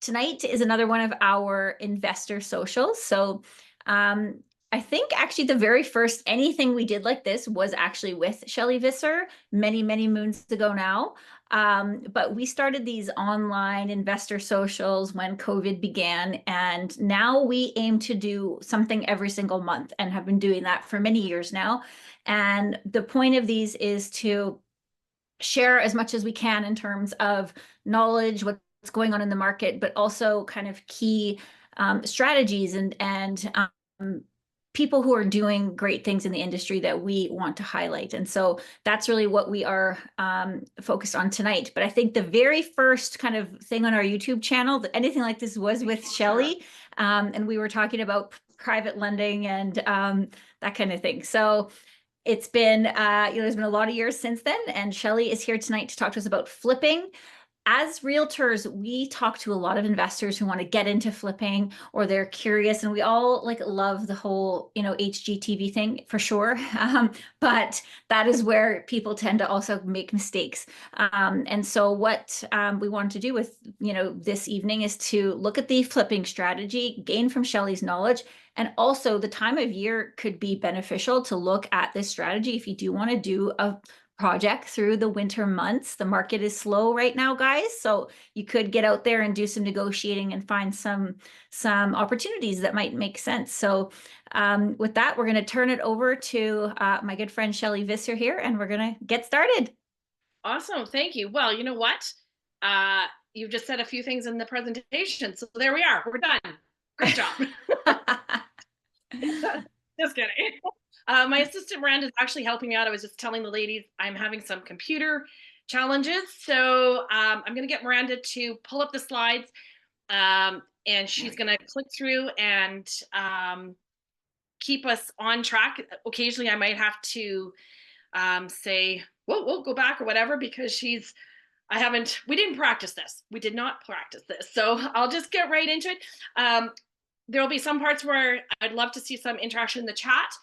Tonight is another one of our investor socials. I think actually the very first anything we did like this was actually with Shelley Visser many, many moons ago now. But we started these online investor socials when COVID began, and now we aim to do something every single month and have been doing that for many years now. And the point of these is to share as much as we can in terms of knowledge, what's going on in the market, but also kind of key strategies and people who are doing great things in the industry that we want to highlight. And so that's really what we are focused on tonight. But I think the very first kind of thing on our YouTube channel, anything like this, was with Shelley, and we were talking about private lending and that kind of thing. So it's been, there's been a lot of years since then, and Shelley is here tonight to talk to us about flipping. As realtors, we talk to a lot of investors who want to get into flipping, or they're curious, and we all love the whole, HGTV thing for sure. But that is where people tend to also make mistakes. And so what we wanted to do with, this evening is to look at the flipping strategy, gain from Shelley's knowledge, and also the time of year could be beneficial to look at this strategy if you do want to do a project through the winter months. The market is slow right now, guys, so you could get out there and do some negotiating and find some opportunities that might make sense. So with that, we're going to turn it over to my good friend Shelley Visser here, and we're going to get started. Awesome. Thank you. Well, you know what? You've just said a few things in the presentation. So there we are. We're done. Great job. Just kidding. My assistant Miranda is actually helping me out. I was just telling the ladies I'm having some computer challenges. So I'm going to get Miranda to pull up the slides, and she's going to click through and keep us on track. Occasionally, I might have to say, we'll go back or whatever, because we didn't practice this. We did not practice this. So I'll just get right into it. There'll be some parts where I'd love to see some interaction in the chat.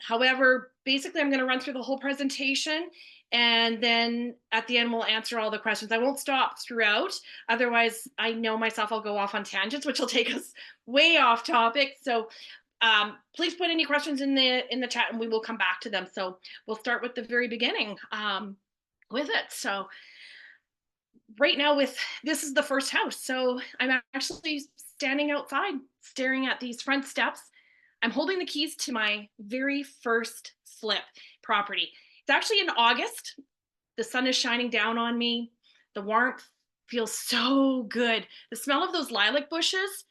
However, basically, I'm going to run through the whole presentation, and then at the end, we'll answer all the questions. I won't stop throughout. Otherwise, I know myself, I'll go off on tangents, which will take us way off topic. So please put any questions in the chat, and we will come back to them. So we'll start with the very beginning with it. So right now, this is the first house. So I'm actually standing outside, staring at these front steps. I'm holding the keys to my very first flip property. It's actually in August. The sun is shining down on me. The warmth feels so good. The smell of those lilac bushes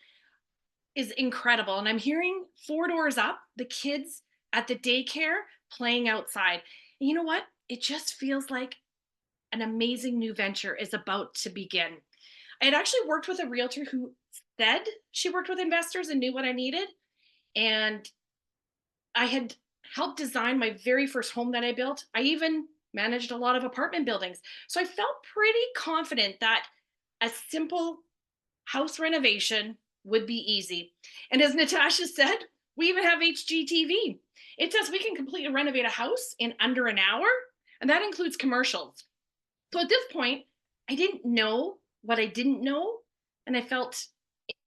is incredible. And I'm hearing 4 doors up, the kids at the daycare playing outside. And you know what? It just feels like an amazing new venture is about to begin. I had actually worked with a realtor who said she worked with investors and knew what I needed. And I had helped design my very first home that I built. I even managed a lot of apartment buildings. So I felt pretty confident that a simple house renovation would be easy. And as Natasha said, we even have HGTV. It says we can completely renovate a house in under an hour, and that includes commercials. So at this point, I didn't know what I didn't know, and I felt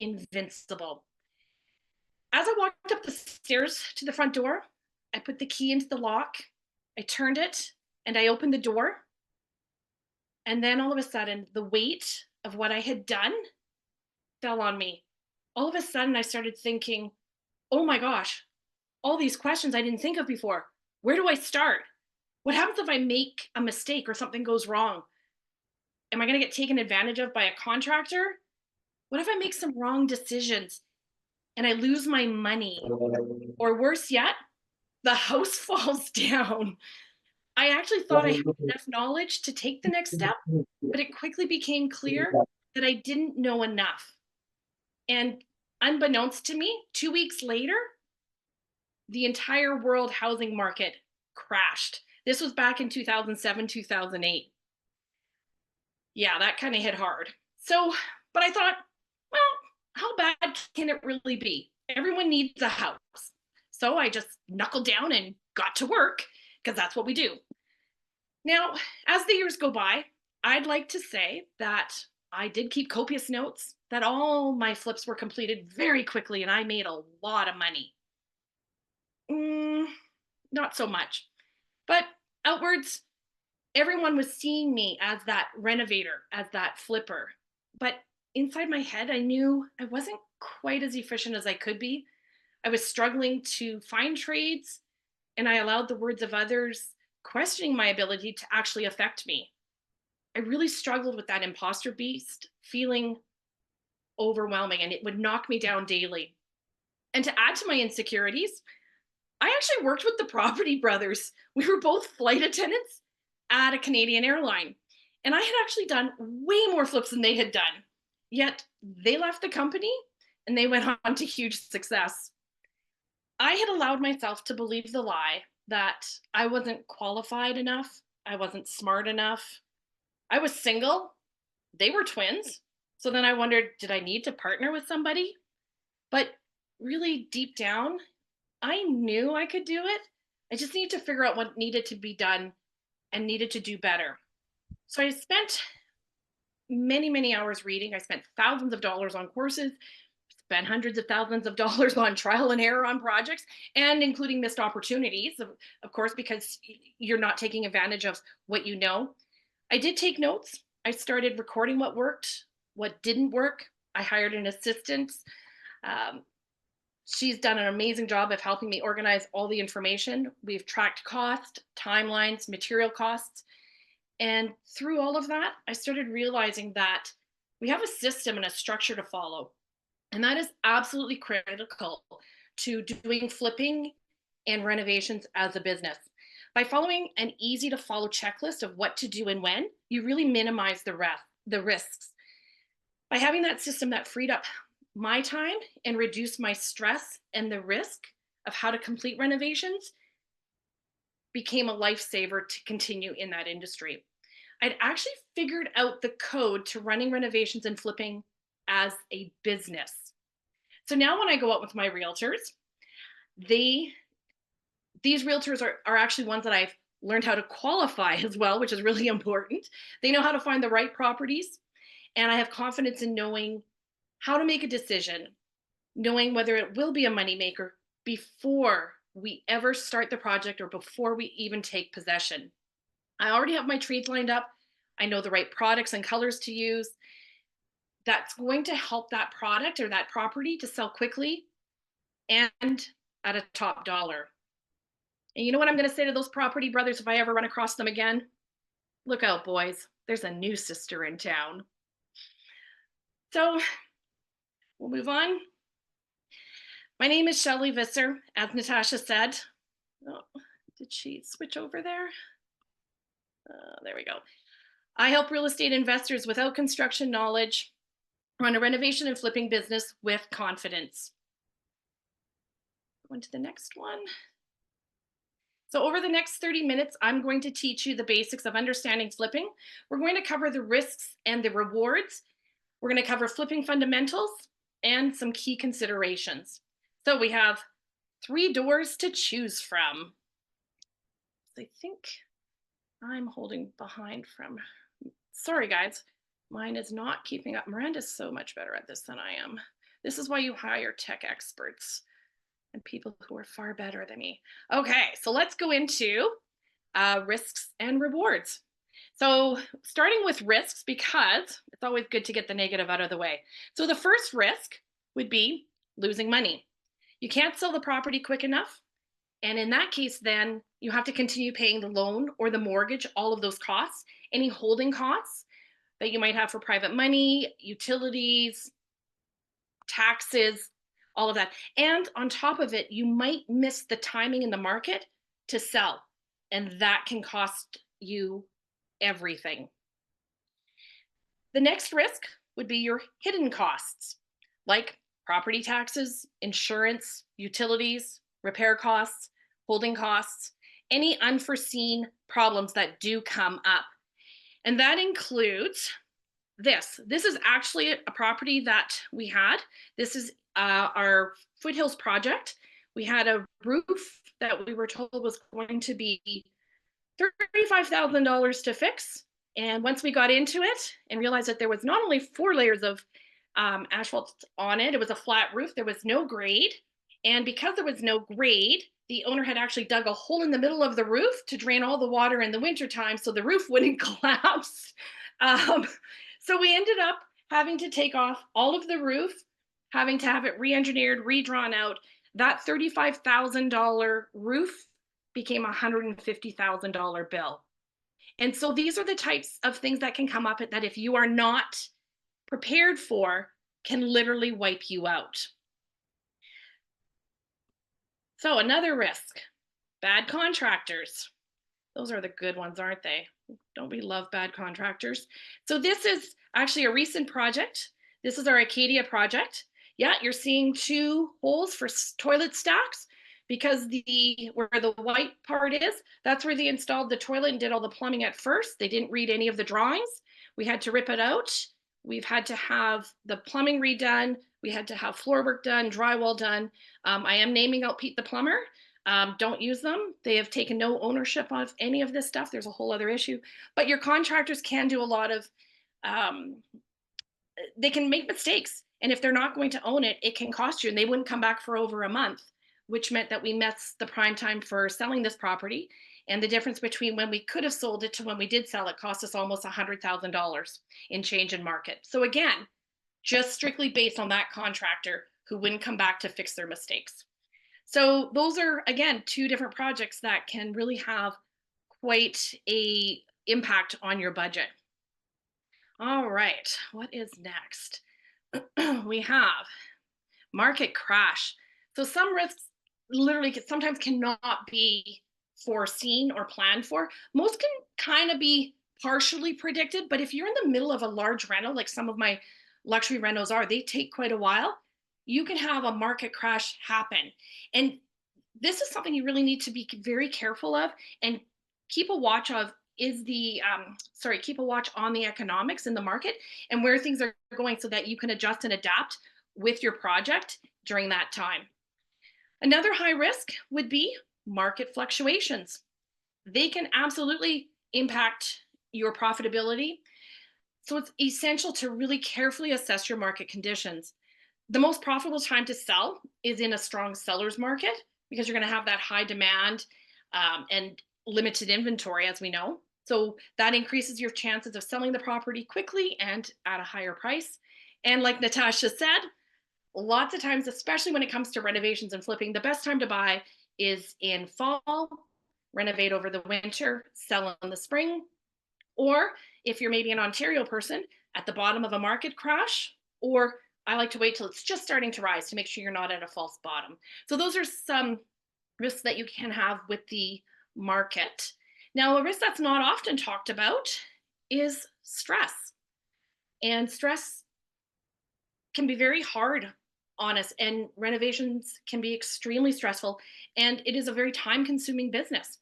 invincible. As I walked up the stairs to the front door, I put the key into the lock, I turned it, and I opened the door. And then all of a sudden, the weight of what I had done fell on me. All of a sudden, I started thinking, oh my gosh, all these questions I didn't think of before. Where do I start? What happens if I make a mistake or something goes wrong? Am I going to get taken advantage of by a contractor? What if I make some wrong decisions and I lose my money? Or worse yet, the house falls down. I actually thought I had enough knowledge to take the next step, but it quickly became clear that I didn't know enough. And unbeknownst to me, 2 weeks later, the entire world housing market crashed. This was back in 2007, 2008. Yeah, that kind of hit hard. So, but I thought, well, how bad can it really be? Everyone needs a house. So I just knuckled down and got to work, because that's what we do. Now, as the years go by, I'd like to say that I did keep copious notes that all my flips were completed very quickly and I made a lot of money. Mm, not so much. But outwards, everyone was seeing me as that renovator, as that flipper. But inside my head, I knew I wasn't quite as efficient as I could be. I was struggling to find trades, and I allowed the words of others questioning my ability to actually affect me. I really struggled with that imposter beast feeling overwhelming, and it would knock me down daily. And to add to my insecurities, I actually worked with the Property Brothers. We were both flight attendants at a Canadian airline. And I had actually done way more flips than they had done. Yet they left the company and they went on to huge success. I had allowed myself to believe the lie that I wasn't qualified enough, I wasn't smart enough. I was single, they were twins. So then I wondered, did I need to partner with somebody? But really deep down, I knew I could do it. I just needed to figure out what needed to be done and needed to do better. So I spent many, many hours reading. I spent thousands of dollars on courses, spent hundreds of thousands of dollars on trial and error on projects, and including missed opportunities, of course, because you're not taking advantage of what you know. I did take notes. I started recording what worked, what didn't work. I hired an assistant. Um, She's done an amazing job of helping me organize all the information. We've tracked cost, timelines, material costs. And through all of that, I started realizing that we have a system and a structure to follow. And that is absolutely critical to doing flipping and renovations as a business. By following an easy to follow checklist of what to do and when, you really minimize the risks. By having that system that freed up my time and reduced my stress and the risk of how to complete renovations became a lifesaver to continue in that industry. I'd actually figured out the code to running renovations and flipping as a business. So now when I go out with my realtors, these realtors are actually ones that I've learned how to qualify as well, which is really important. They know how to find the right properties, and I have confidence in knowing how to make a decision, knowing whether it will be a moneymaker before we ever start the project or before we even take possession. I already have my trades lined up. I know the right products and colors to use. That's going to help that product or that property to sell quickly and at a top dollar. And you know what I'm going to say to those property brothers if I ever run across them again? Look out, boys. There's a new sister in town. So we'll move on. My name is Shelley Visser, as Natasha said. Oh, did she switch over there? There we go. I help real estate investors without construction knowledge run a renovation and flipping business with confidence. Go on to the next one. So over the next 30 minutes, I'm going to teach you the basics of understanding flipping. We're going to cover the risks and the rewards. We're going to cover flipping fundamentals and some key considerations. So we have 3 doors to choose from. I think I'm holding behind from, sorry guys, mine is not keeping up. Miranda's so much better at this than I am. This is why you hire tech experts and people who are far better than me. Okay, so let's go into risks and rewards. So starting with risks, because it's always good to get the negative out of the way. So the first risk would be losing money. You can't sell the property quick enough. And in that case, then you have to continue paying the loan or the mortgage, all of those costs, any holding costs that you might have for private money, utilities, taxes, all of that. And on top of it, you might miss the timing in the market to sell. And that can cost you everything. The next risk would be your hidden costs, like property taxes, insurance, utilities, repair costs, holding costs, any unforeseen problems that do come up. And that includes this. This is actually a property that we had. This is our Foothills project. We had a roof that we were told was going to be $35,000 to fix. And once we got into it and realized that there was not only 4 layers of asphalt on it. It was a flat roof. There was no grade. And because there was no grade, the owner had actually dug a hole in the middle of the roof to drain all the water in the wintertime so the roof wouldn't collapse. Um, so we ended up having to take off all of the roof, having to have it re-engineered, redrawn out. That $35,000 roof became a $150,000 bill. And so these are the types of things that can come up that if you are not prepared for, can literally wipe you out. So another risk, bad contractors. Those are the good ones, aren't they? Don't we love bad contractors? So this is actually a recent project. This is our Acadia project. Yeah, you're seeing two holes for toilet stacks because where the white part is, that's where they installed the toilet and did all the plumbing at first. They didn't read any of the drawings. We had to rip it out. We've had to have the plumbing redone. We had to have floor work done, drywall done. I am naming out Pete the plumber. Don't use them. They have taken no ownership of any of this stuff. There's a whole other issue. But your contractors can do a lot of, they can make mistakes. And if they're not going to own it, it can cost you. And they wouldn't come back for over a month, which meant that we missed the prime time for selling this property. And the difference between when we could have sold it to when we did sell it cost us almost $100,000 in change in market. So again, just strictly based on that contractor who wouldn't come back to fix their mistakes. So those are, again, two different projects that can really have quite a impact on your budget. All right, what is next? We have market crash. So some risks literally sometimes cannot be foreseen or planned for. Most can kind of be partially predicted, but if you're in the middle of a large rental, like some of my luxury rentals are, they take quite a while. You can have a market crash happen. And this is something you really need to be very careful of and keep a watch of keep a watch on the economics in the market and where things are going so that you can adjust and adapt with your project during that time. Another high risk would be market fluctuations. They can absolutely impact your profitability. So it's essential to really carefully assess your market conditions. The most profitable time to sell is in a strong seller's market because you're going to have that high demand and limited inventory, as we know. So that increases your chances of selling the property quickly and at a higher price. And like Natasha said, lots of times, especially when it comes to renovations and flipping, the best time to buy is in fall, renovate over the winter, sell in the spring. Or if you're maybe an Ontario person, at the bottom of a market crash, or I like to wait till it's just starting to rise to make sure you're not at a false bottom. So those are some risks that you can have with the market. Now, a risk that's not often talked about is stress. And stress can be very hard on us, and renovations can be extremely stressful, and it is a very time-consuming business.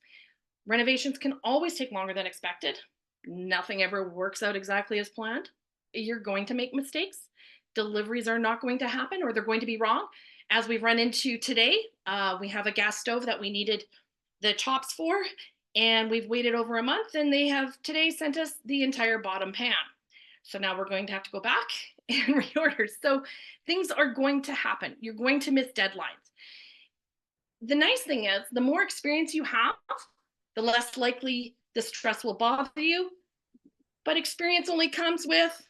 Renovations can always take longer than expected. Nothing ever works out exactly as planned. You're going to make mistakes. Deliveries are not going to happen, or they're going to be wrong. As we've run into today, we have a gas stove that we needed the tops for, and we've waited over a month, and they have today sent us the entire bottom pan. So now we're going to have to go back and reorder. So things are going to happen. You're going to miss deadlines. The nice thing is, the more experience you have, the less likely the stress will bother you. But experience only comes with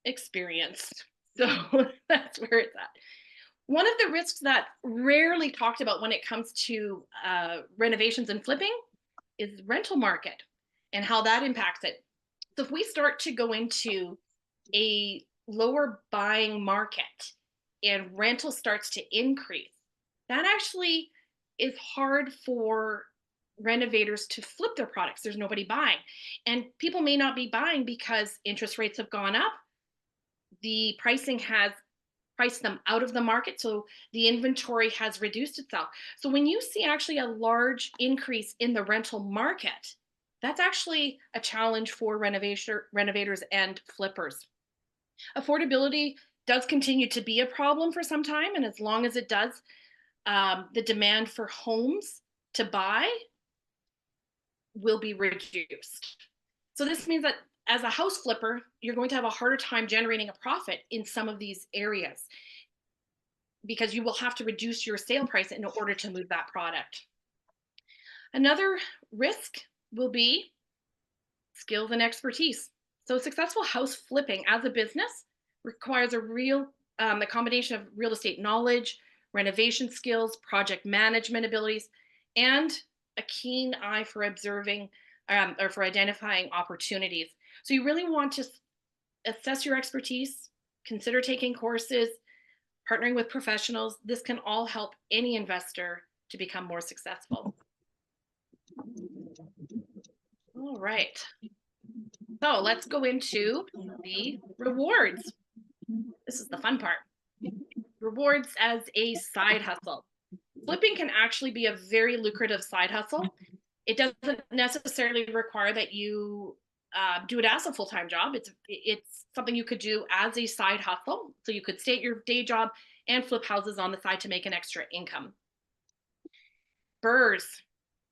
experience. So that's where it's at. One of the risks that rarely talked about when it comes to renovations and flipping is rental market and how that impacts it. So if we start to go into a lower buying market and rental starts to increase, that actually is hard for renovators to flip their products. There's nobody buying. And people may not be buying because interest rates have gone up. The pricing has priced them out of the market. So the inventory has reduced itself. So when you see actually a large increase in the rental market, that's actually a challenge for renovators and flippers. Affordability does continue to be a problem for some time. And as long as it does, the demand for homes to buy will be reduced. So this means that as a house flipper, you're going to have a harder time generating a profit in some of these areas because you will have to reduce your sale price in order to move that product. Another risk will be skills and expertise. So successful house flipping as a business requires a combination of real estate knowledge, renovation skills, project management abilities, and a keen eye for observing or for identifying opportunities. So you really want to assess your expertise, consider taking courses, partnering with professionals. This can all help any investor to become more successful. All right. So let's go into the rewards. This is the fun part. Rewards as a side hustle. Flipping can actually be a very lucrative side hustle. It doesn't necessarily require that you do it as a full-time job. It's something you could do as a side hustle. So you could stay at your day job and flip houses on the side to make an extra income. BRRRRs,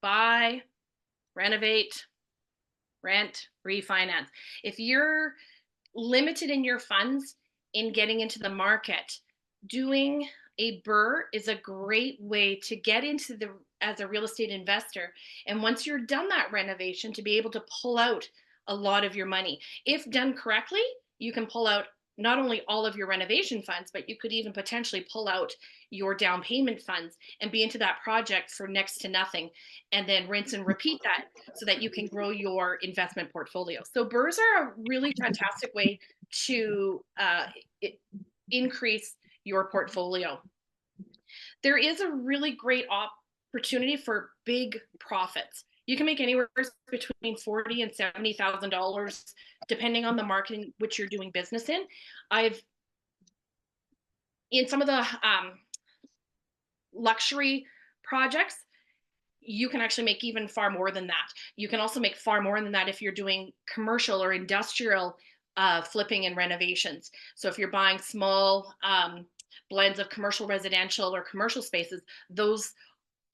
buy, renovate, rent, refinance. If you're limited in your funds in getting into the market, doing a BRRRR is a great way to get into the as a real estate investor. And once you're done that renovation, to be able to pull out a lot of your money. If done correctly, you can pull out not only all of your renovation funds, but you could even potentially pull out your down payment funds and be into that project for next to nothing, and then rinse and repeat that so that you can grow your investment portfolio. So BRRRRs are a really fantastic way to increase your portfolio. There is a really great opportunity for big profits. You can make anywhere between $40,000 and $70,000, depending on the market in which you're doing business in. In some of the luxury projects, you can actually make even far more than that. You can also make far more than that if you're doing commercial or industrial flipping and renovations. So if you're buying small blends of commercial, residential, or commercial spaces, those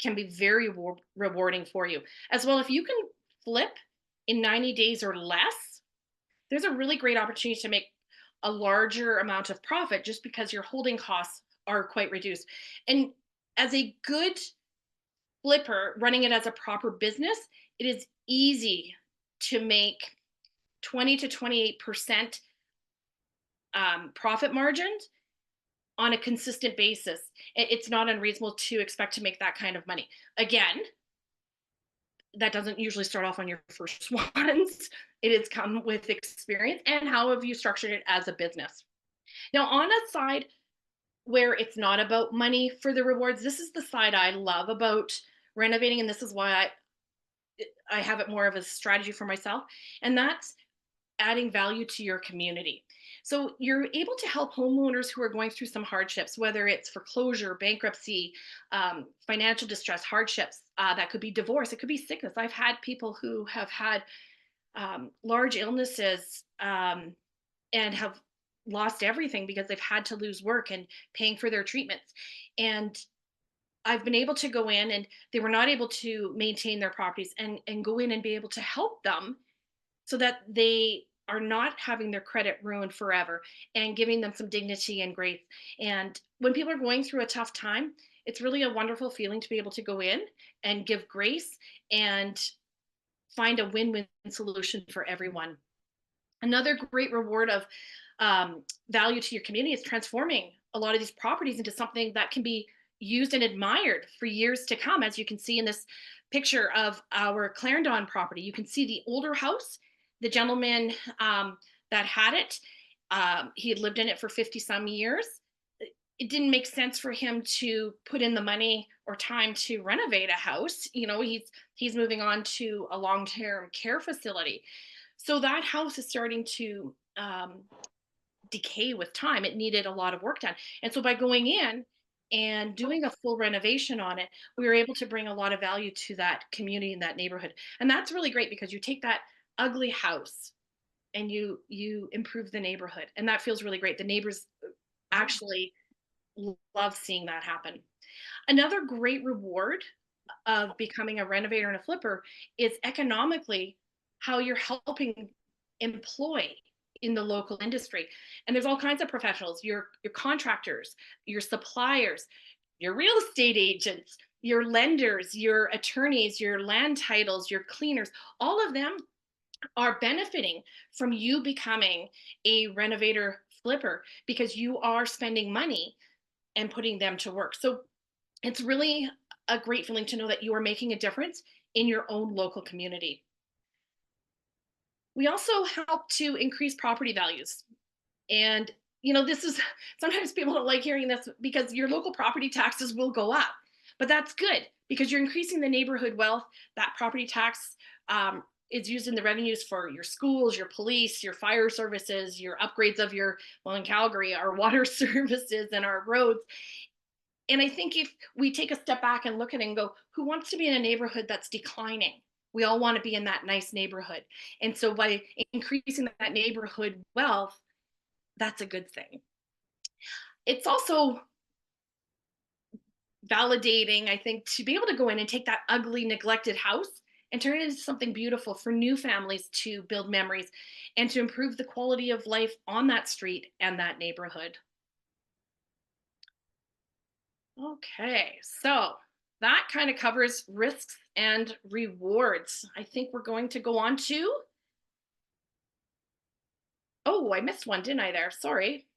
can be very rewarding for you. As well, if you can flip in 90 days or less, there's a really great opportunity to make a larger amount of profit just because your holding costs are quite reduced. And as a good flipper running it as a proper business, it is easy to make 20 to 28% profit margins on a consistent basis. It's not unreasonable to expect to make that kind of money. Again, that doesn't usually start off on your first ones. It has come with experience and how have you structured it as a business. Now, on a side where it's not about money for the rewards, this is the side I love about renovating, and this is why I have it more of a strategy for myself, and that's adding value to your community. So you're able to help homeowners who are going through some hardships, whether it's foreclosure, bankruptcy, financial distress, hardships. That could be divorce, it could be sickness. I've had people who have had large illnesses and have lost everything because they've had to lose work and paying for their treatments. And I've been able to go in, and they were not able to maintain their properties, and go in and be able to help them so that they are not having their credit ruined forever, and giving them some dignity and grace. And when people are going through a tough time, it's really a wonderful feeling to be able to go in and give grace and find a win-win solution for everyone. Another great reward of value to your community is transforming a lot of these properties into something that can be used and admired for years to come. As you can see in this picture of our Clarendon property, you can see the older house. The gentleman that had it, he had lived in it for 50 some years. It didn't make sense for him to put in the money or time to renovate a house. You know, he's moving on to a long-term care facility. So that house is starting to decay with time. It needed a lot of work done. And so by going in and doing a full renovation on it, we were able to bring a lot of value to that community and that neighborhood. And that's really great because you take that ugly house and you improve the neighborhood, and that feels really great. The neighbors actually love seeing that happen. Another great reward of becoming a renovator and a flipper is economically how you're helping employ in the local industry. And there's all kinds of professionals, your contractors, your suppliers, your real estate agents, your lenders, your attorneys, your land titles, your cleaners, all of them are benefiting from you becoming a renovator flipper because you are spending money and putting them to work. So it's really a great feeling to know that you are making a difference in your own local community. We also help to increase property values. And, this is sometimes people don't like hearing this because your local property taxes will go up. But that's good because you're increasing the neighborhood wealth. That property tax is used in the revenues for your schools, your police, your fire services, your upgrades of well, in Calgary, our water services and our roads. And I think if we take a step back and look at it and go, who wants to be in a neighborhood that's declining? We all want to be in that nice neighborhood. And so by increasing that neighborhood wealth, that's a good thing. It's also validating, I think, to be able to go in and take that ugly, neglected house and turn it into something beautiful for new families to build memories and to improve the quality of life on that street and that neighborhood. Okay, so that kind of covers risks and rewards. I think we're going to go on to, oh, I missed one, didn't I there? Sorry.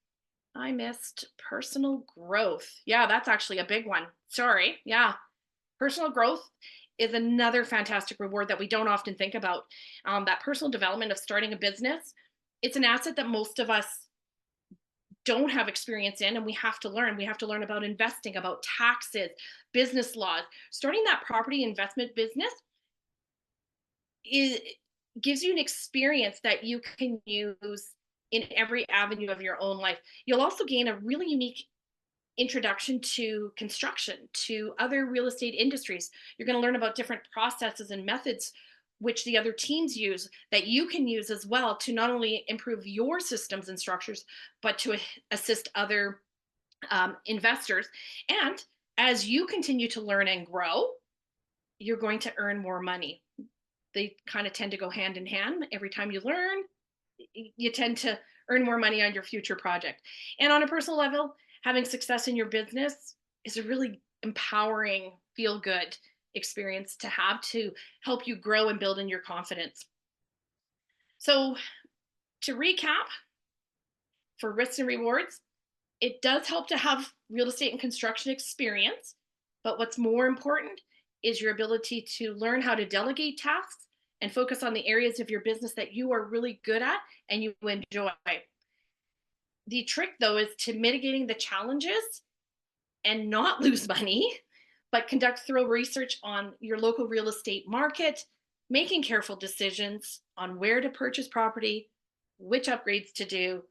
I missed personal growth. Yeah, that's actually a big one. Sorry. Yeah. Personal growth is another fantastic reward that we don't often think about. That personal development of starting a business, it's an asset that most of us don't have experience in, and we have to learn. We have to learn about investing, about taxes, business laws. Starting that property investment business is gives you an experience that you can use in every avenue of your own life. You'll also gain a really unique introduction to construction, to other real estate industries. You're going to learn about different processes and methods which the other teams use that you can use as well to not only improve your systems and structures, but to assist other investors. And as you continue to learn and grow, you're going to earn more money. They kind of tend to go hand in hand. Every time you learn, you tend to earn more money on your future project. And on a personal level, having success in your business is a really empowering, feel good experience to have to help you grow and build in your confidence. So, to recap, for risks and rewards, it does help to have real estate and construction experience. But what's more important is your ability to learn how to delegate tasks and focus on the areas of your business that you are really good at and you enjoy. The trick, though, is to mitigating the challenges and not lose money, but conduct thorough research on your local real estate market, making careful decisions on where to purchase property, which upgrades to do,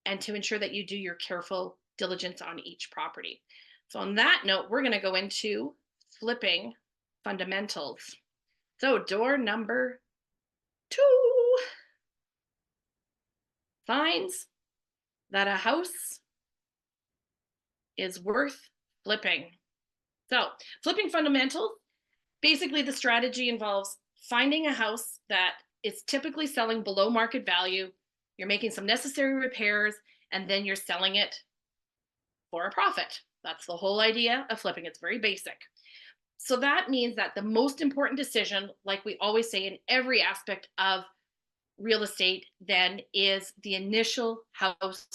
and to ensure that you do your careful diligence on each property. So on that note, we're going to go into flipping fundamentals. So door number 2, signs that a house is worth flipping. So flipping fundamentals, basically the strategy involves finding a house that is typically selling below market value. You're making some necessary repairs, and then you're selling it for a profit. That's the whole idea of flipping. It's very basic. So that means that the most important decision, like we always say in every aspect of real estate, then is the initial house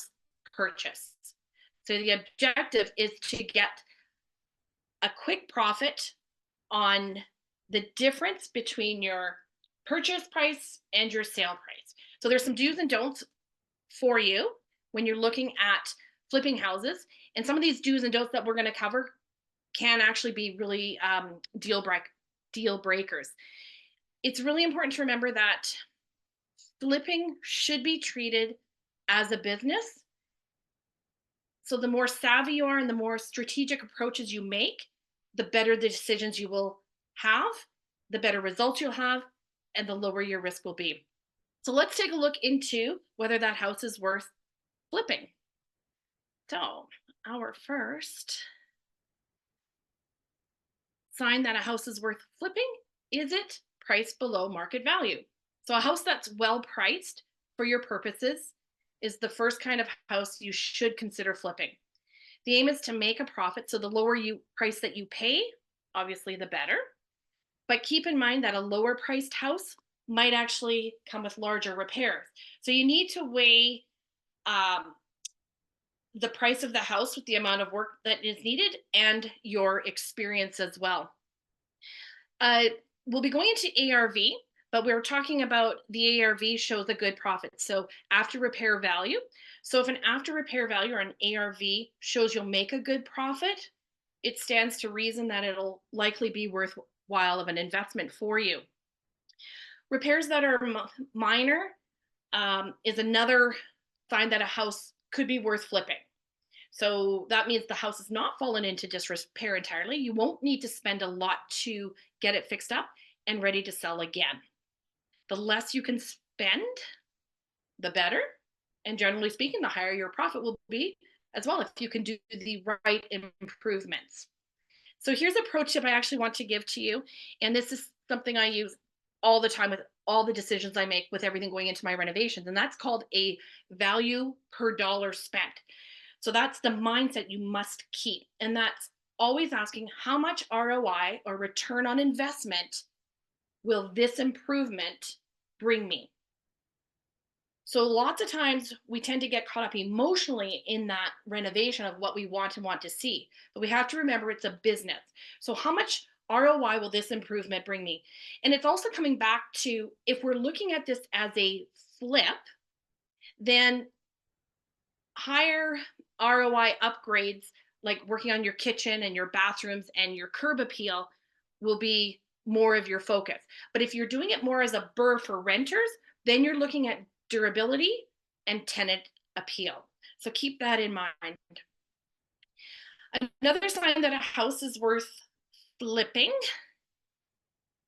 purchase. So the objective is to get a quick profit on the difference between your purchase price and your sale price. So there's some do's and don'ts for you when you're looking at flipping houses. And some of these do's and don'ts that we're going to cover can actually be really deal breakers. It's really important to remember that flipping should be treated as a business. So the more savvy you are and the more strategic approaches you make, the better the decisions you will have, the better results you'll have, and the lower your risk will be. So let's take a look into whether that house is worth flipping. So our first sign that a house is worth flipping, is it priced below market value? So a house that's well priced for your purposes is the first kind of house you should consider flipping. The aim is to make a profit, so the lower you price that you pay, obviously the better. But keep in mind that a lower priced house might actually come with larger repairs. So you need to weigh um, the price of the house with the amount of work that is needed and your experience as well. Uh, we'll be going into ARV, but we were talking about the ARV shows a good profit. So after repair value. So if an after repair value or an ARV shows you'll make a good profit, it stands to reason that it'll likely be worthwhile of an investment for you. Repairs that are minor is another sign that a house could be worth flipping. So that means the house has not fallen into disrepair entirely. You won't need to spend a lot to get it fixed up and ready to sell again. The less you can spend, the better. And generally speaking, the higher your profit will be as well if you can do the right improvements. So here's a pro tip I actually want to give to you. And this is something I use all the time with all the decisions I make with everything going into my renovations. And that's called a value per dollar spent. So that's the mindset you must keep. And that's always asking how much ROI or return on investment will this improvement bring me? So lots of times we tend to get caught up emotionally in that renovation of what we want and want to see. But we have to remember it's a business. So how much ROI will this improvement bring me? And it's also coming back to if we're looking at this as a flip, then higher ROI upgrades like working on your kitchen and your bathrooms and your curb appeal will be more of your focus. But if you're doing it more as a burr for renters, then you're looking at durability and tenant appeal. So keep that in mind. Another sign that a house is worth flipping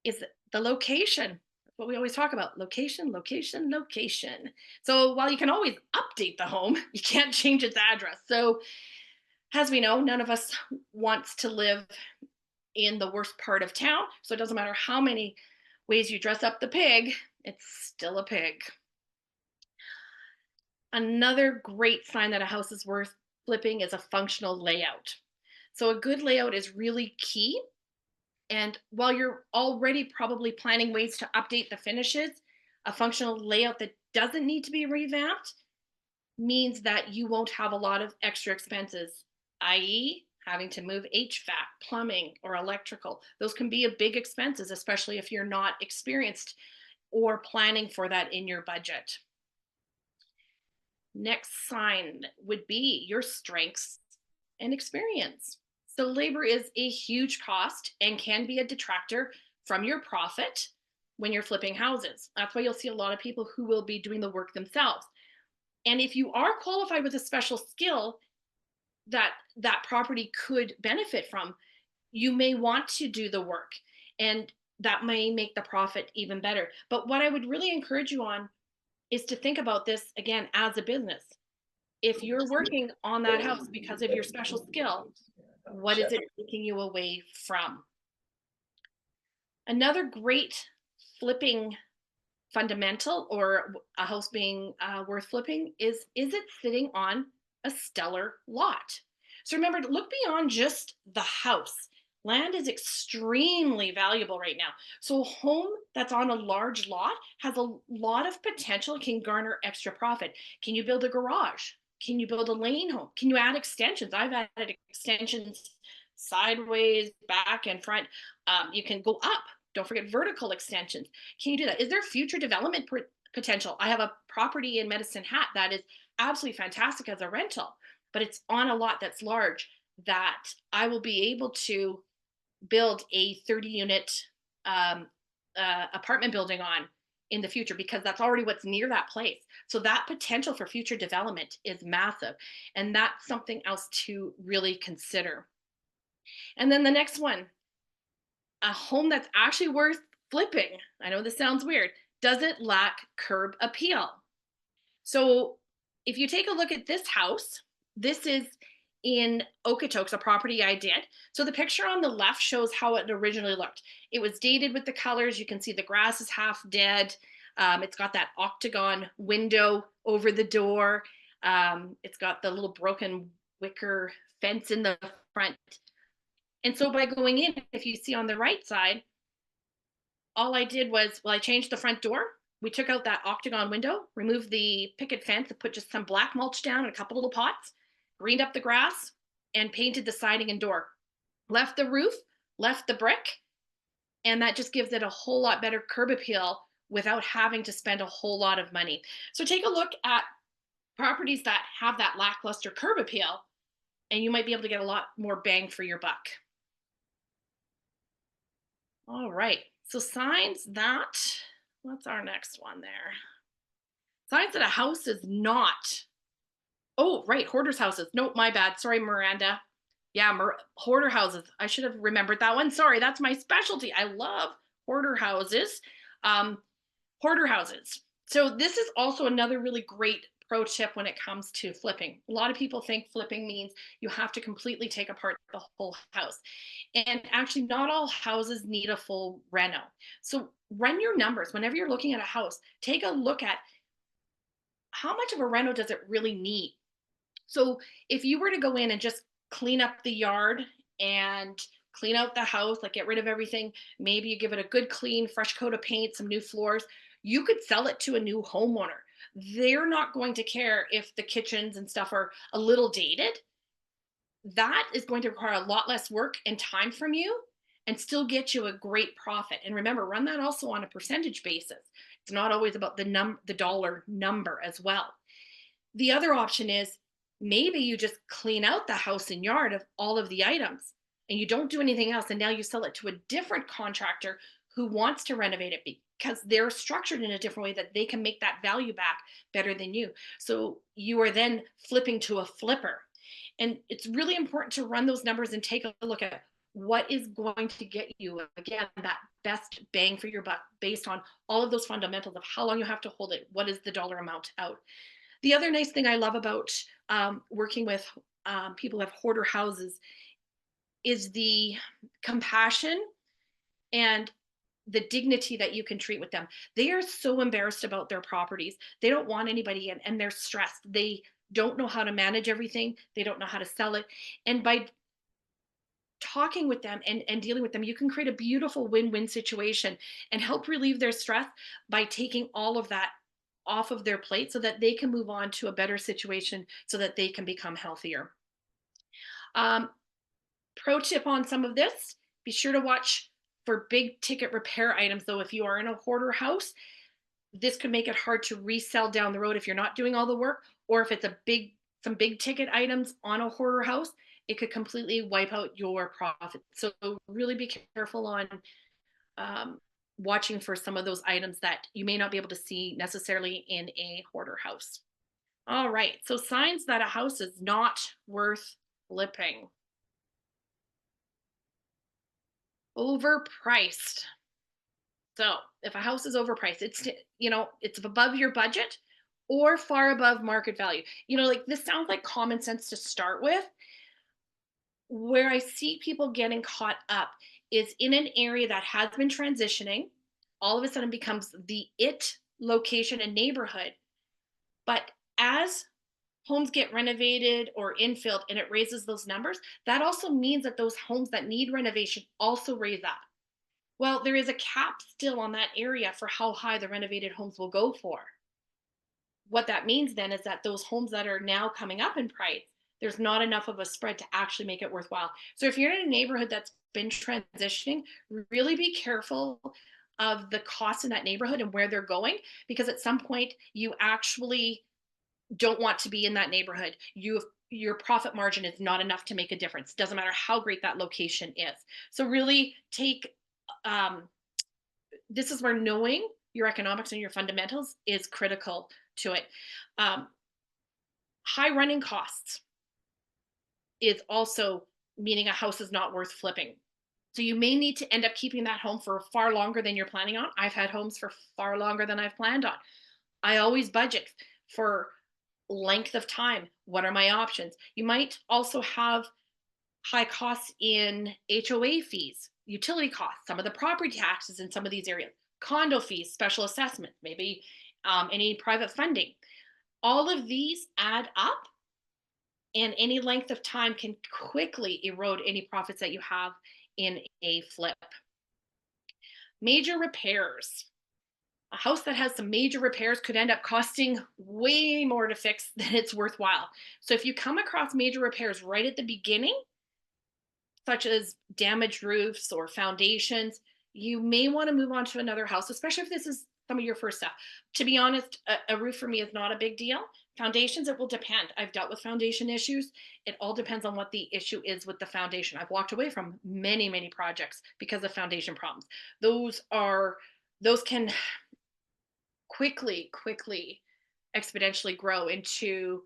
is the location. What we always talk about: location, location, location. So while you can always update the home, you can't change its address. So as we know, none of us wants to live in the worst part of town. So it doesn't matter how many ways you dress up the pig, it's still a pig. Another great sign that a house is worth flipping is a functional layout. So a good layout is really key. And while you're already probably planning ways to update the finishes, a functional layout that doesn't need to be revamped means that you won't have a lot of extra expenses, i.e., having to move HVAC, plumbing, or electrical. Those can be a big expenses, especially if you're not experienced or planning for that in your budget. Next sign would be your strengths and experience. So labor is a huge cost and can be a detractor from your profit when you're flipping houses. That's why you'll see a lot of people who will be doing the work themselves. And if you are qualified with a special skill that that property could benefit from, you may want to do the work, and that may make the profit even better. But what I would really encourage you on is to think about this again as a business. If you're working on that house because of your special skill, what is it taking you away from? Another great flipping fundamental, or a house being worth flipping, is it sitting on a stellar lot? So remember to look beyond just the house. Land is extremely valuable right now. So a home that's on a large lot has a lot of potential, can garner extra profit. Can you build a garage? Can you build a lane home? Can you add extensions? I've added extensions sideways, back, and front. You can go up. Don't forget vertical extensions. Can you do that? Is there future development potential? I have a property in Medicine Hat that is absolutely fantastic as a rental, but it's on a lot that's large that I will be able to build a 30-unit apartment building on in the future, because that's already what's near that place. So that potential for future development is massive. And that's something else to really consider. And then the next one, a home that's actually worth flipping. I know this sounds weird. Does it lack curb appeal? So if you take a look at this house, this is in Okotoks, a property I did. So the picture on the left shows how it originally looked. It was dated with the colors. You can see the grass is half dead. It's got that octagon window over the door. It's got the little broken wicker fence in the front. And so by going in, if you see on the right side, all I did was, well, I changed the front door. We took out that octagon window, removed the picket fence, and put just some black mulch down and a couple little pots, greened up the grass, and painted the siding and door. Left the roof, left the brick, and that just gives it a whole lot better curb appeal without having to spend a whole lot of money. So take a look at properties that have that lackluster curb appeal, and you might be able to get a lot more bang for your buck. All right. So signs that, what's our next one there? Signs that a house is not. Oh, right. Hoarders houses. Nope, my bad. Sorry, Miranda. Yeah, hoarder houses. I should have remembered that one. Sorry, that's my specialty. I love hoarder houses. Um, Hoarder houses. So this is also another really great pro tip when it comes to flipping. A lot of people think flipping means you have to completely take apart the whole house. And actually, not all houses need a full reno. So run your numbers whenever you're looking at a house. Take a look at how much of a reno does it really need. So if you were to go in and just clean up the yard and clean out the house, like get rid of everything, maybe you give it a good clean, fresh coat of paint, some new floors, you could sell it to a new homeowner. They're not going to care if the kitchens and stuff are a little dated. That is going to require a lot less work and time from you and still get you a great profit. And remember, run that also on a percentage basis. It's not always about the dollar number as well. The other option is maybe you just clean out the house and yard of all of the items and you don't do anything else. And now you sell it to a different contractor who wants to renovate it because they're structured in a different way that they can make that value back better than you. So you are then flipping to a flipper. And it's really important to run those numbers and take a look at what is going to get you, again, that best bang for your buck based on all of those fundamentals of how long you have to hold it, what is the dollar amount out. The other nice thing I love about working with people who have hoarder houses is the compassion and the dignity that you can treat with them. They are so embarrassed about their properties. They don't want anybody in, and they're stressed. They don't know how to manage everything. They don't know how to sell it. And by talking with them and dealing with them, you can create a beautiful win-win situation and help relieve their stress by taking all of that off of their plate so that they can move on to a better situation so that they can become healthier. Um, Pro tip on some of this, be sure to watch for big ticket repair items though. If you are in a hoarder house, this could make it hard to resell down the road if you're not doing all the work, or if it's some big ticket items on a hoarder house, it could completely wipe out your profit. So really be careful on watching for some of those items that you may not be able to see necessarily in a hoarder house. All right, so signs that a house is not worth flipping. Overpriced. So if a house is overpriced, it's above your budget or far above market value. Like this sounds like common sense to start with. Where I see people getting caught up is in an area that has been transitioning, all of a sudden becomes the it location and neighborhood. But as homes get renovated or infilled and it raises those numbers, that also means that those homes that need renovation also raise up. Well, there is a cap still on that area for how high the renovated homes will go for. What that means then is that those homes that are now coming up in price, there's not enough of a spread to actually make it worthwhile. So if you're in a neighborhood that's been transitioning, really be careful of the costs in that neighborhood and where they're going, because at some point you actually don't want to be in that neighborhood. Your profit margin is not enough to make a difference. Doesn't matter how great that location is. So really this is where knowing your economics and your fundamentals is critical to it. High running costs is also meaning a house is not worth flipping. So you may need to end up keeping that home for far longer than you're planning on. I've had homes for far longer than I've planned on. I always budget for length of time. What are my options? You might also have high costs in HOA fees, utility costs, some of the property taxes in some of these areas. condo fees, special assessment, maybe any private funding. All of these add up, and any length of time can quickly erode any profits that you have in a flip. Major repairs. A house that has some major repairs could end up costing way more to fix than it's worthwhile. So if you come across major repairs right at the beginning, such as damaged roofs or foundations, you may want to move on to another house, especially if this is some of your first stuff. To be honest, a roof for me is not a big deal. Foundations, it will depend. I've dealt with foundation issues. It all depends on what the issue is with the foundation. I've walked away from many, many projects because of foundation problems. Those are, those can quickly, exponentially grow into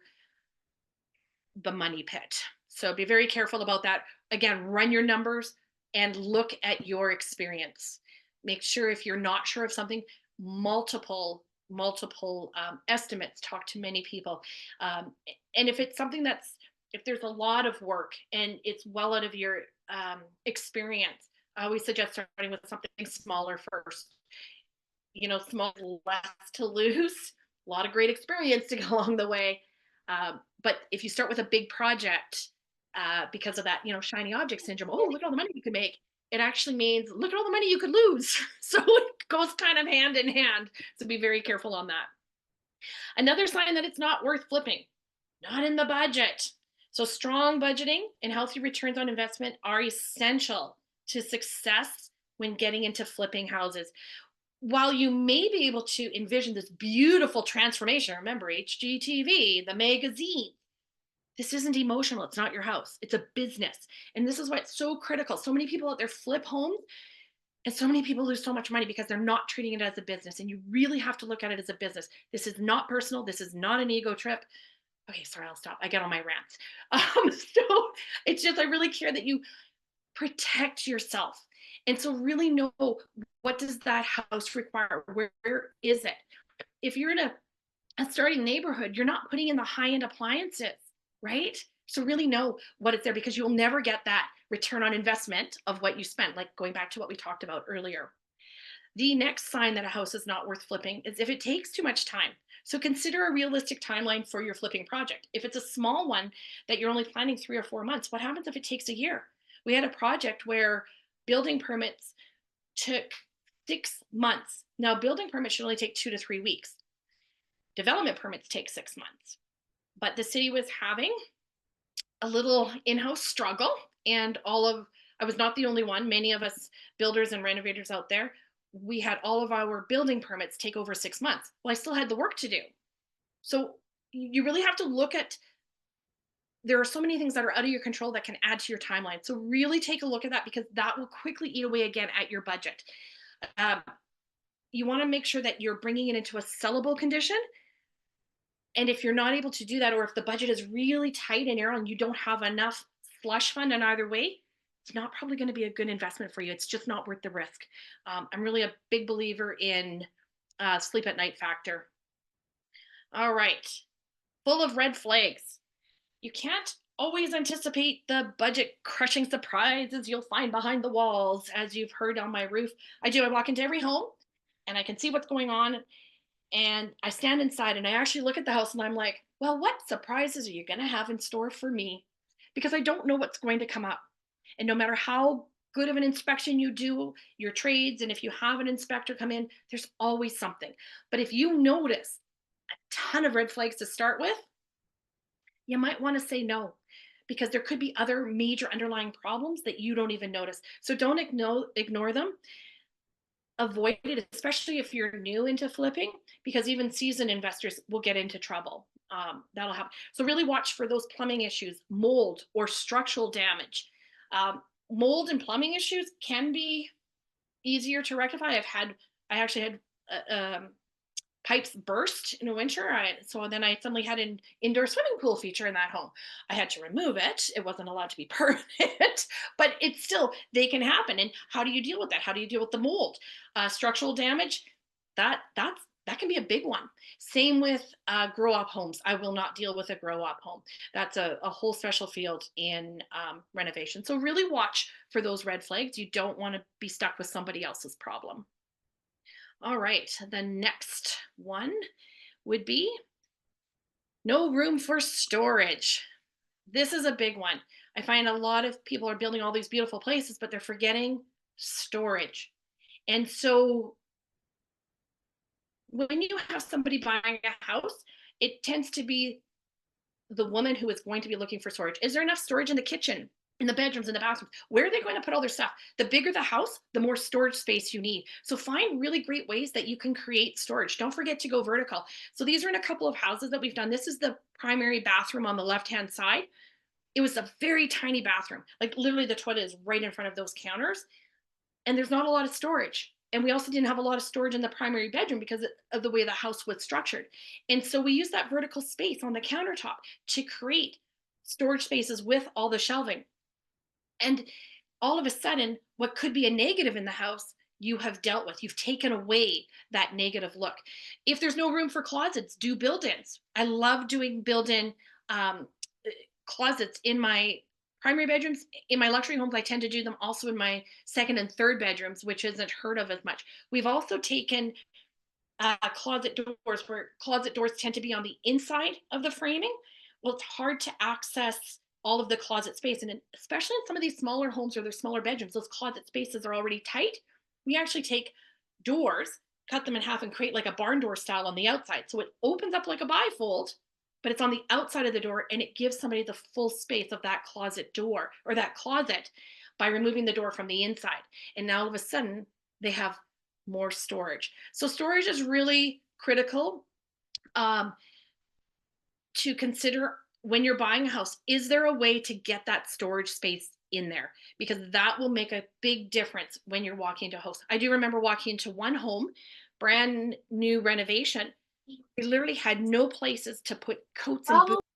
the money pit. So be very careful about that. Again, run your numbers and look at your experience. Make sure, if you're not sure of something, multiple estimates. Talk to many people, and if it's something that's, if there's a lot of work and it's well out of your experience, I always suggest starting with something smaller first. Small, less to lose. A lot of great experience to go along the way. But if you start with a big project, because of that, shiny object syndrome, oh, look at all the money you could make. It actually means look at all the money you could lose. So it goes kind of hand in hand. So be very careful on that. Another sign that it's not worth flipping, not in the budget. So strong budgeting and healthy returns on investment are essential to success when getting into flipping houses. While you may be able to envision this beautiful transformation, remember HGTV, the magazine, this isn't emotional. It's not your house. It's a business. And this is why it's so critical. So many people out there flip homes, and so many people lose so much money because they're not treating it as a business. And you really have to look at it as a business. This is not personal. This is not an ego trip. Okay, sorry, I'll stop. I get on my rants. So it's just, I really care that you protect yourself. And so really know, what does that house require? Where is it? If you're in a starting neighborhood, you're not putting in the high-end appliances, right? So really know what it's there, because you'll never get that return on investment of what you spent, like going back to what we talked about earlier. The next sign that a house is not worth flipping is if it takes too much time. So consider a realistic timeline for your flipping project. If it's a small one that you're only planning 3 or 4 months, what happens if it takes a year? We had a project where building permits took 6 months. Now, building permits should only take 2 to 3 weeks. Development permits take 6 months. But the city was having a little in-house struggle, and I was not the only one. Many of us builders and renovators out there, we had all of our building permits take over 6 months. Well, I still had the work to do. So you really have to look at, there are so many things that are out of your control that can add to your timeline. So really take a look at that, because that will quickly eat away again at your budget. You want to make sure that you're bringing it into a sellable condition. And if you're not able to do that, or if the budget is really tight and narrow and you don't have enough slush fund in either way, it's not probably going to be a good investment for you. It's just not worth the risk. I'm really a big believer in sleep at night factor. All right. Full of red flags. You can't always anticipate the budget crushing surprises you'll find behind the walls, as you've heard on my roof. I walk into every home and I can see what's going on. And I stand inside and I actually look at the house and I'm like, well, what surprises are you going to have in store for me? Because I don't know what's going to come up. And no matter how good of an inspection you do, your trades, and if you have an inspector come in, there's always something. But if you notice a ton of red flags to start with, you might want to say no, because there could be other major underlying problems that you don't even notice. So don't ignore them. Avoid it, especially if you're new into flipping, because even seasoned investors will get into trouble. That'll happen. So really watch for those plumbing issues, mold, or structural damage. Mold and plumbing issues can be easier to rectify. I actually had pipes burst in a winter. So then I suddenly had an indoor swimming pool feature in that home. I had to remove it. It wasn't allowed to be permanent, but it's still, they can happen. And how do you deal with that? How do you deal with the mold? Structural damage, that can be a big one. Same with grow up homes. I will not deal with a grow up home. That's a whole special field in renovation. So really watch for those red flags. You don't want to be stuck with somebody else's problem. All right, the next one would be no room for storage. This is a big one. I find a lot of people are building all these beautiful places, but they're forgetting storage. And so when you have somebody buying a house, it tends to be the woman who is going to be looking for storage. Is there enough storage in the kitchen, in the bedrooms, in the bathrooms? Where are they going to put all their stuff? The bigger the house, the more storage space you need. So find really great ways that you can create storage. Don't forget to go vertical. So these are in a couple of houses that we've done. This is the primary bathroom on the left-hand side. It was a very tiny bathroom. Like literally the toilet is right in front of those counters, and there's not a lot of storage. And we also didn't have a lot of storage in the primary bedroom because of the way the house was structured. And so we used that vertical space on the countertop to create storage spaces with all the shelving. And all of a sudden, what could be a negative in the house, you have dealt with. You've taken away that negative look. If there's no room for closets, do build ins. I love doing build in um, closets in my primary bedrooms. In my luxury homes, I tend to do them also in my second and third bedrooms, which isn't heard of as much. We've also taken closet doors, where closet doors tend to be on the inside of the framing. Well, it's hard to access all of the closet space. And especially in some of these smaller homes or their smaller bedrooms, those closet spaces are already tight. We actually take doors, cut them in half, and create like a barn door style on the outside. So it opens up like a bifold, but it's on the outside of the door, and it gives somebody the full space of that closet door or that closet by removing the door from the inside. And now all of a sudden, they have more storage. So storage is really critical um, to consider when you're buying a house. Is there a way to get that storage space in there? Because that will make a big difference when you're walking into a house. I do remember walking into one home, brand new renovation. We literally had no places to put coats and boots. Oh,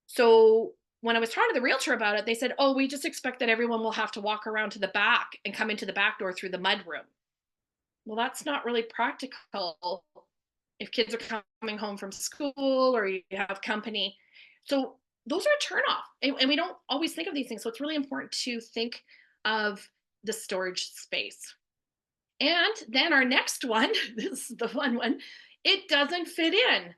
So when I was talking to the realtor about it, they said, "Oh, we just expect that everyone will have to walk around to the back and come into the back door through the mud room." Well, that's not really practical if kids are coming home from school or you have company. So those are a turnoff. And we don't always think of these things. So it's really important to think of the storage space. And then our next one, this is the fun one, it doesn't fit in.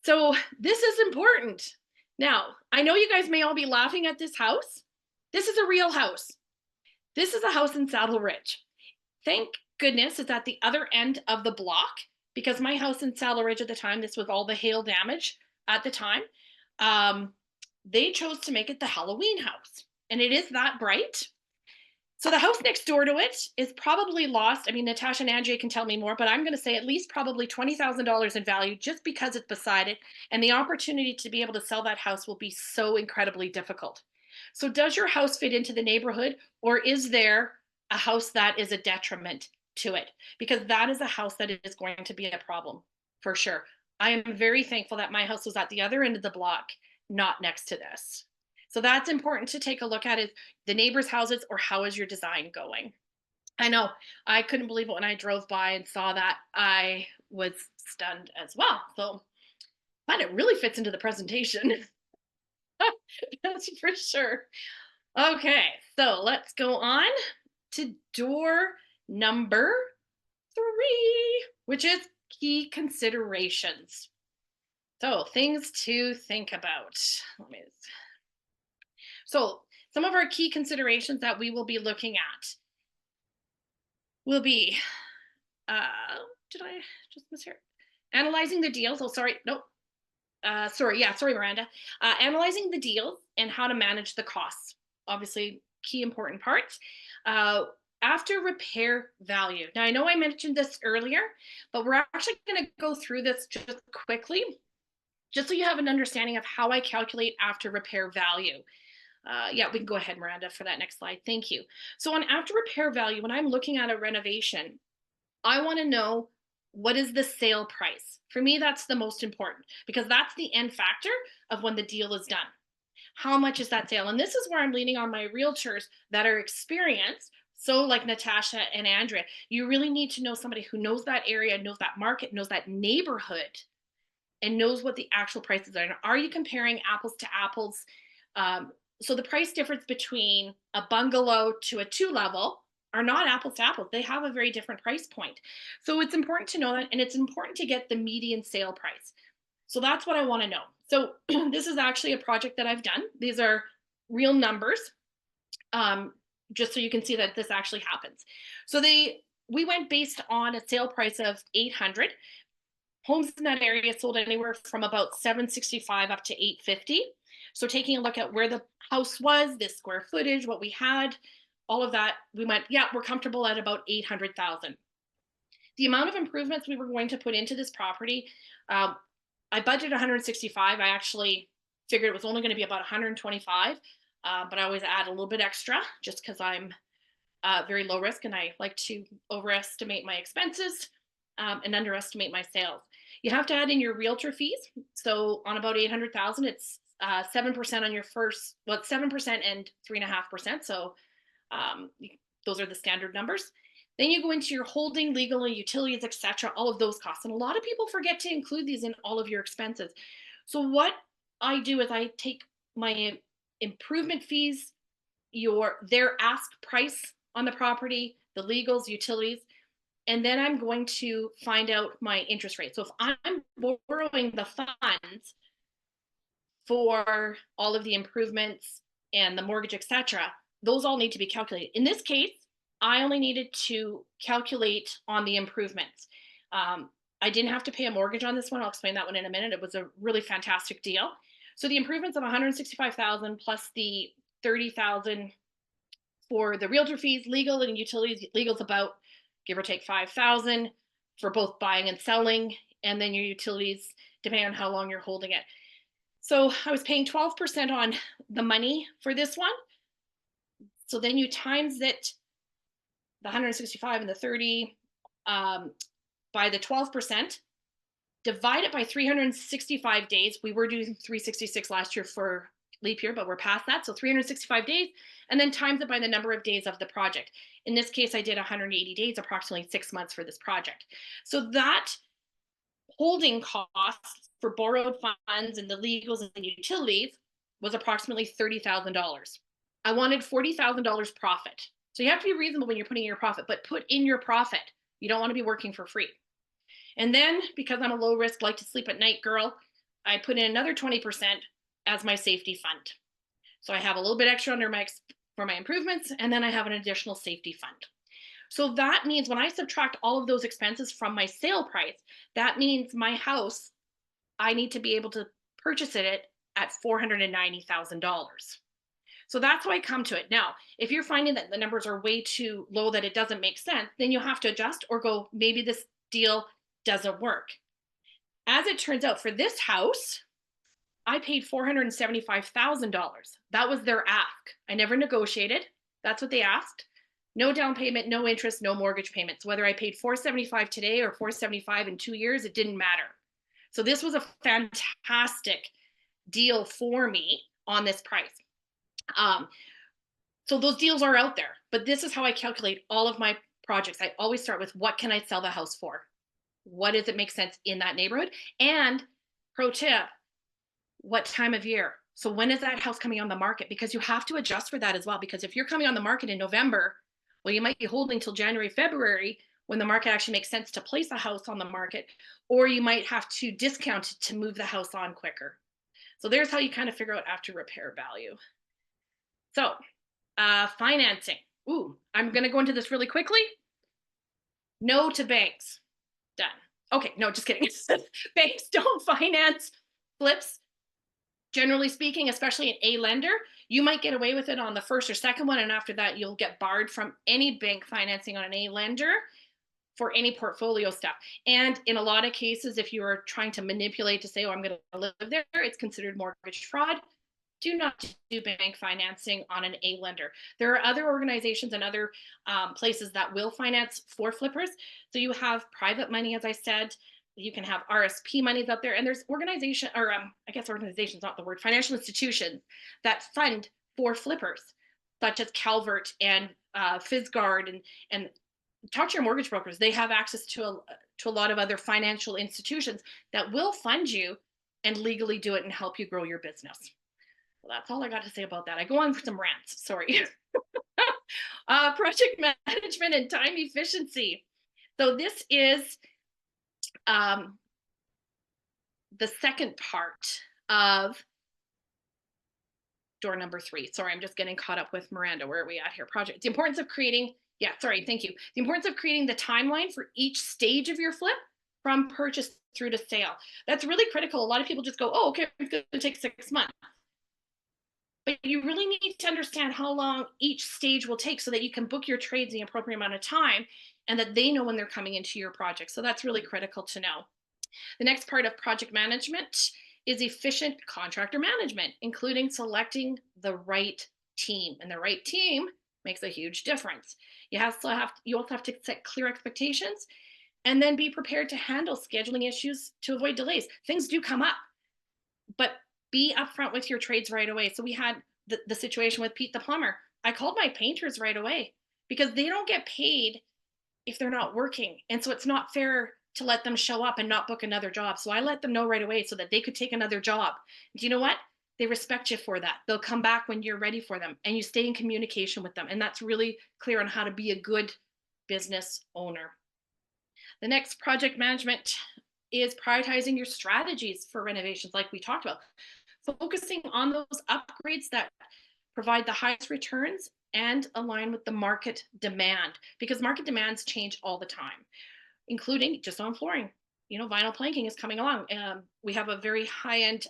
So this is important. Now, I know you guys may all be laughing at this house. This is a real house. This is a house in Saddle Ridge. Thank goodness it's at the other end of the block, because my house in Saddle Ridge at the time, this was all the hail damage at the time, um, they chose to make it the Halloween house. And it is that bright. So the house next door to it is probably lost. I mean, Natasha and Andrea can tell me more, but I'm going to say at least probably $20,000 in value just because it's beside it. And the opportunity to be able to sell that house will be so incredibly difficult. So does your house fit into the neighborhood, or is there a house that is a detriment to it? Because that is a house that is going to be a problem for sure. I am very thankful that my house was at the other end of the block, not next to this. So that's important to take a look at, is the neighbors' houses, or how is your design going? I know I couldn't believe it when I drove by and saw that. I was stunned as well. So, but it really fits into the presentation. That's for sure. Okay, so let's go on to door number 3, which is key considerations. So, things to think about. Let me. So, some of our key considerations that we will be looking at will be, did I just miss here? Analyzing the deals. Oh, sorry. Nope. Sorry, Miranda. Analyzing the deals and how to manage the costs. Obviously, key important parts. After repair value. Now, I know I mentioned this earlier, but we're actually going to go through this just quickly, just so you have an understanding of how I calculate after repair value. Yeah, we can go ahead, Miranda, for that next slide. Thank you. So on after repair value, when I'm looking at a renovation, I want to know, what is the sale price? For me, that's the most important, because that's the end factor of when the deal is done. How much is that sale? And this is where I'm leaning on my realtors that are experienced. So like Natasha and Andrea, you really need to know somebody who knows that area, knows that market, knows that neighborhood, and knows what the actual prices are. And are you comparing apples to apples? So the price difference between a bungalow to a 2-level are not apples to apples. They have a very different price point. So it's important to know that, and it's important to get the median sale price. So that's what I want to know. So this is actually a project that I've done. These are real numbers, um, just so you can see that this actually happens. So we went based on a sale price of 800. Homes in that area sold anywhere from about 765 up to 850. So taking a look at where the house was, the square footage, what we had, all of that, we went, yeah, we're comfortable at about 800,000. The amount of improvements we were going to put into this property, um, I budgeted 165. I actually figured it was only going to be about 125, but I always add a little bit extra just because I'm very low risk and I like to overestimate my expenses and underestimate my sales. You have to add in your realtor fees. So on about 800,000, it's 7% on your first, well, it's 7% and 3.5%. So um, those are the standard numbers. Then you go into your holding, legal, and utilities, etc. All of those costs, and a lot of people forget to include these in all of your expenses. So what I do is I take my improvement fees, their ask price on the property, the legals, utilities, and then I'm going to find out my interest rate. So if I'm borrowing the funds for all of the improvements and the mortgage, etc., those all need to be calculated. In this case, I only needed to calculate on the improvements. I didn't have to pay a mortgage on this one. I'll explain that one in a minute. It was a really fantastic deal. So the improvements of 165,000 plus the 30,000 for the realtor fees, legal and utilities. Legal's about give or take 5,000 for both buying and selling, and then your utilities depending on how long you're holding it. So I was paying 12% on the money for this one. So then you times it, the 165 and the 30 by the 12%, divide it by 365 days. We were doing 366 last year for leap year, but we're past that. So 365 days, and then times it by the number of days of the project. In this case, I did 180 days, approximately 6 months for this project. So that holding costs for borrowed funds and the legals and the utilities was approximately $30,000. I wanted $40,000 profit. So you have to be reasonable when you're putting in your profit, but put in your profit. You don't want to be working for free. And then because I'm a low risk, like to sleep at night girl, I put in another 20% as my safety fund. So I have a little bit extra under for my improvements, and then I have an additional safety fund. So that means when I subtract all of those expenses from my sale price, that means my house, I need to be able to purchase it at $490,000. So that's how I come to it. Now, if you're finding that the numbers are way too low, that it doesn't make sense, then you have to adjust or go, maybe this deal doesn't work. As it turns out, for this house, I paid $475,000. That was their ask. I never negotiated. That's what they asked. No down payment, no interest, no mortgage payments. Whether I paid $475 today or $475 in 2 years, it didn't matter. So this was a fantastic deal for me on this price. So those deals are out there, but this is how I calculate all of my projects. I always start with what can I sell the house for? What does it make sense in that neighborhood? And pro tip, what time of year? So when is that house coming on the market? Because you have to adjust for that as well. Because if you're coming on the market in November, well, you might be holding till January, February when the market actually makes sense to place a house on the market, or you might have to discount it to move the house on quicker. So there's how you kind of figure out after repair value. So financing. Ooh, I'm going to go into this really quickly. No to banks. Done. Okay, no, just kidding. Banks don't finance flips. Generally speaking, especially an A lender, you might get away with it on the first or second one, and after that, you'll get barred from any bank financing on an A lender for any portfolio stuff. And in a lot of cases, if you are trying to manipulate to say, oh, I'm going to live there, it's considered mortgage fraud. Do not do bank financing on an A lender. There are other organizations and other places that will finance for flippers. So you have private money, as I said. You can have RSP monies out there, and there's organization, or I guess organization's not the word, financial institutions that fund for flippers, such as Calvert and Fitzguard, and talk to your mortgage brokers. They have access to a lot of other financial institutions that will fund you and legally do it and help you grow your business. Well, that's all I got to say about that. I go on for some rants. Sorry. Project management and time efficiency. So this is um, the second part of door number 3. Sorry, I'm just getting caught up with Miranda. Where are we at here? Project. The importance of creating, yeah, sorry, thank you. The importance of creating the timeline for each stage of your flip from purchase through to sale. That's really critical. A lot of people just go, oh, okay, it's going to take 6 months. But you really need to understand how long each stage will take so that you can book your trades the appropriate amount of time and that they know when they're coming into your project. So that's really critical to know. The next part of project management is efficient contractor management, including selecting the right team. And the right team makes a huge difference. You also have to set clear expectations and then be prepared to handle scheduling issues to avoid delays. Things do come up, but be upfront with your trades right away. So we had the situation with Pete the plumber. I called my painters right away because they don't get paid if they're not working. And so it's not fair to let them show up and not book another job. So I let them know right away so that they could take another job. Do you know what? They respect you for that. They'll come back when you're ready for them and you stay in communication with them. And that's really clear on how to be a good business owner. The next, project management, is prioritizing your strategies for renovations, like we talked about, focusing on those upgrades that provide the highest returns and align with the market demand, because market demands change all the time, including just on flooring. Vinyl planking is coming along. We have a very high-end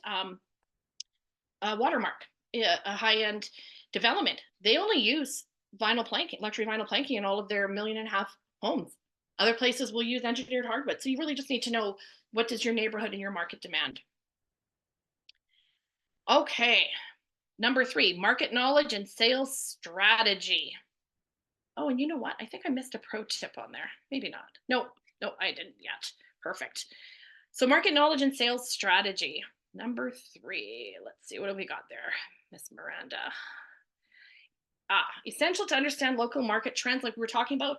watermark, a high-end development. They only use vinyl planking, luxury vinyl planking in all of their 1.5 million homes. Other places will use engineered hardwood. So you really just need to know, what does your neighborhood and your market demand? Okay, number 3, market knowledge and sales strategy. Oh, and you know what? I think I missed a pro tip on there. Maybe not. No, I didn't yet. Perfect. So market knowledge and sales strategy. Number 3. Let's see, what have we got there, Miss Miranda? Essential to understand local market trends, like we were talking about.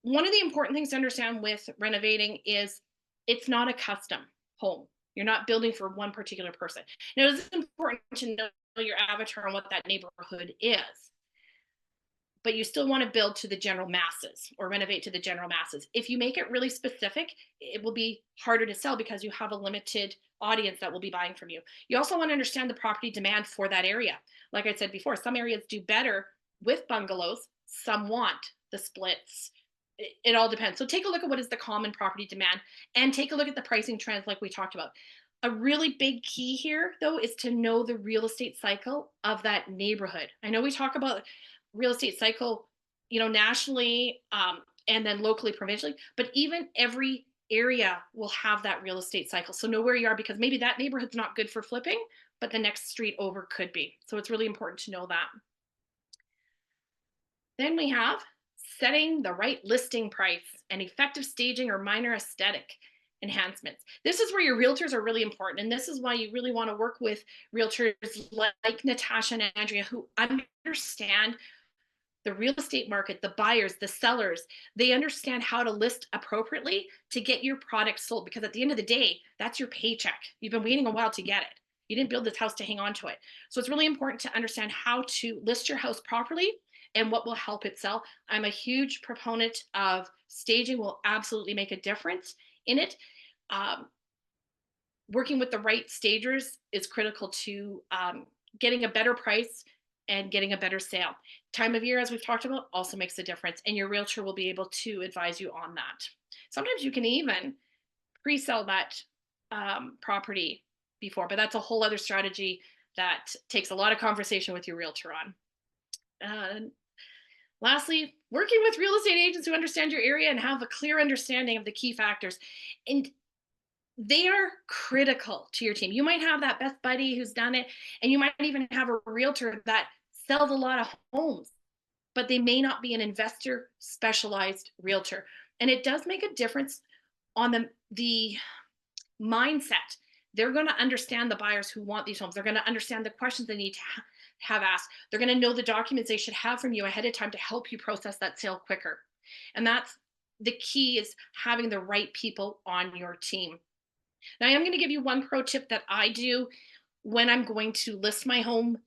One of the important things to understand with renovating is it's not a custom home. You're not building for one particular person. Now, it's important to know your avatar and what that neighborhood is, but you still want to build to the general masses or renovate to the general masses. If you make it really specific, it will be harder to sell because you have a limited audience that will be buying from you. You also want to understand the property demand for that area. Like I said before, some areas do better with bungalows, some want the splits. It all depends. So take a look at what is the common property demand and take a look at the pricing trends like we talked about. A really big key here, though, is to know the real estate cycle of that neighborhood. I know we talk about real estate cycle, nationally, and then locally, provincially, but even every area will have that real estate cycle. So know where you are, because maybe that neighborhood's not good for flipping, but the next street over could be. So it's really important to know that. Then we have setting the right listing price and effective staging or minor aesthetic enhancements. This is where your realtors are really important. And this is why you really want to work with realtors like Natasha and Andrea, who understand the real estate market, the buyers, the sellers. They understand how to list appropriately to get your product sold, because at the end of the day, that's your paycheck. You've been waiting a while to get it. You didn't build this house to hang on to it. So it's really important to understand how to list your house properly and what will help it sell. I'm a huge proponent of staging, will absolutely make a difference in it. Working with the right stagers is critical to getting a better price and getting a better sale. Time of year, as we've talked about, also makes a difference, and your realtor will be able to advise you on that. Sometimes you can even pre-sell that property before, but that's a whole other strategy that takes a lot of conversation with your realtor on. Lastly, working with real estate agents who understand your area and have a clear understanding of the key factors. And they are critical to your team. You might have that best buddy who's done it, and you might even have a realtor that sells a lot of homes, but they may not be an investor specialized realtor. And it does make a difference on the mindset. They're going to understand the buyers who want these homes. They're going to understand the questions they need to have asked. They're going to know the documents they should have from you ahead of time to help you process that sale quicker. And that's the key, is having the right people on your team. Now, I am going to give you one pro tip that I do when I'm going to list my home,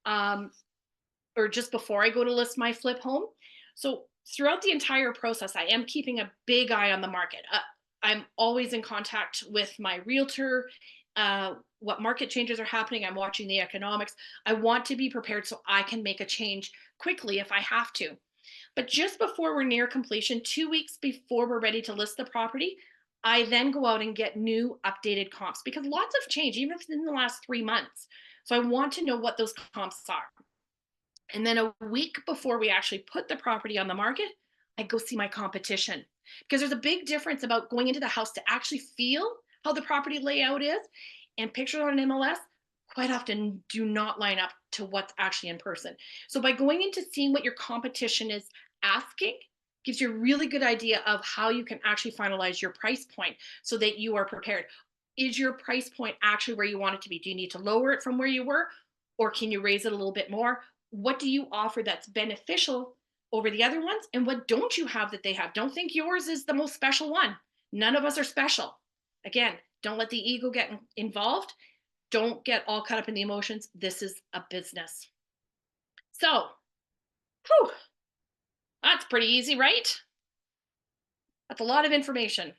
or just before I go to list my flip home. So throughout the entire process, I am keeping a big eye on the market. I'm always in contact with my realtor. What market changes are happening. I'm watching the economics. I want to be prepared so I can make a change quickly if I have to. But just before we're near completion, 2 weeks before we're ready to list the property, I then go out and get new updated comps because lots have changed, even if it's in the last 3 months. So I want to know what those comps are. And then a week before we actually put the property on the market, I go see my competition because there's a big difference about going into the house to actually feel how the property layout is, and pictures on an MLS quite often do not line up to what's actually in person. So by going into seeing what your competition is asking gives you a really good idea of how you can actually finalize your price point so that you are prepared. Is your price point actually where you want it to be? Do you need to lower it from where you were, or can you raise it a little bit more? What do you offer that's beneficial over the other ones, and what don't you have that they have? Don't think yours is the most special one. None of us are special. Again, don't let the ego get involved. Don't get all caught up in the emotions. This is a business. So, whew, that's pretty easy, right? That's a lot of information.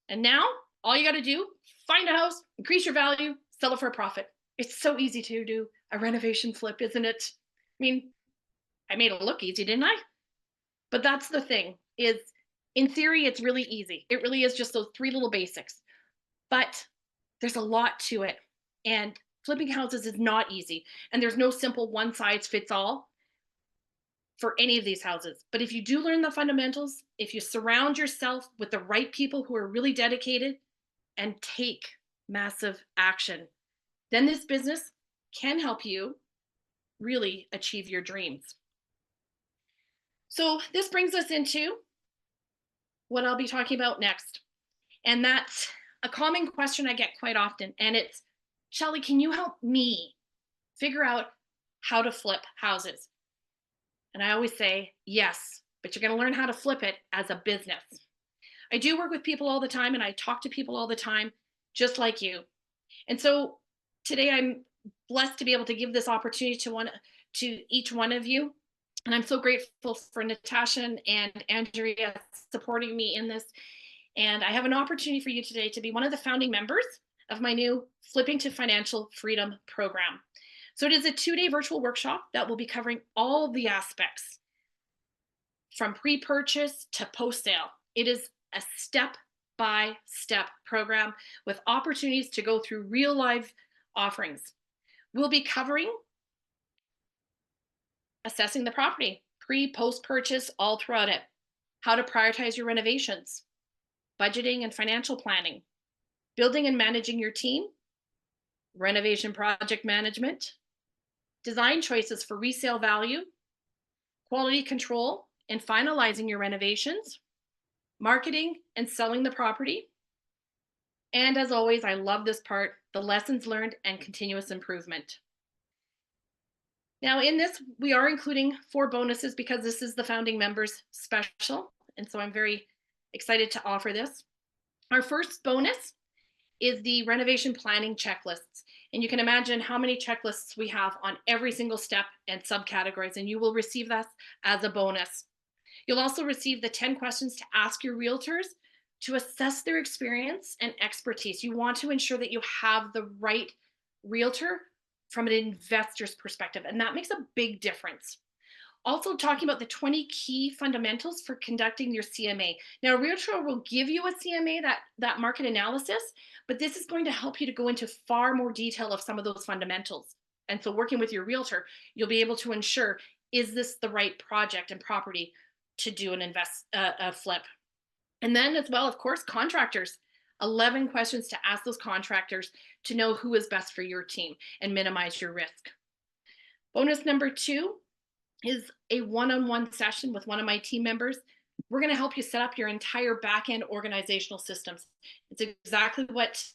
And now all you got to do, find a house, increase your value, sell it for a profit. It's so easy to do a renovation flip, isn't it? I mean, I made it look easy, didn't I? But that's the thing, is in theory it's really easy. It really is just those three little basics. But there's a lot to it. And flipping houses is not easy. And there's no simple one size fits all for any of these houses. But if you do learn the fundamentals, if you surround yourself with the right people who are really dedicated and take massive action, then this business can help you really achieve your dreams. So this brings us into what I'll be talking about next. And that's a common question I get quite often. And it's, Shelley, can you help me figure out how to flip houses? And I always say, yes, but you're going to learn how to flip it as a business. I do work with people all the time and I talk to people all the time, just like you. And so today I'm blessed to be able to give this opportunity to each one of you. And I'm so grateful for Natasha and Andrea supporting me in this. And I have an opportunity for you today to be one of the founding members of my new Flipping to Financial Freedom program. So it is a 2-day virtual workshop that will be covering all the aspects from pre-purchase to post-sale. It is a step-by-step program with opportunities to go through real life offerings. We'll be covering assessing the property, pre, post-purchase, all throughout it, how to prioritize your renovations, budgeting and financial planning, building and managing your team, renovation project management, design choices for resale value, quality control and finalizing your renovations, marketing and selling the property. And as always, I love this part, the lessons learned and continuous improvement. Now in this, we are including 4 bonuses because this is the founding members special. And so I'm very excited to offer this. Our first bonus is the renovation planning checklists. And you can imagine how many checklists we have on every single step and subcategories, and you will receive that as a bonus. You'll also receive the 10 questions to ask your realtors to assess their experience and expertise. You want to ensure that you have the right realtor from an investor's perspective, and that makes a big difference. Also talking about the 20 key fundamentals for conducting your CMA. Now, Realtor will give you a CMA, that market analysis, but this is going to help you to go into far more detail of some of those fundamentals. And so working with your realtor, you'll be able to ensure, is this the right project and property to do a flip? And then as well, of course, contractors. 11 questions to ask those contractors to know who is best for your team and minimize your risk. Bonus number 2 is a one-on-one session with one of my team members. We're going to help you set up your entire back-end organizational systems. It's exactly what's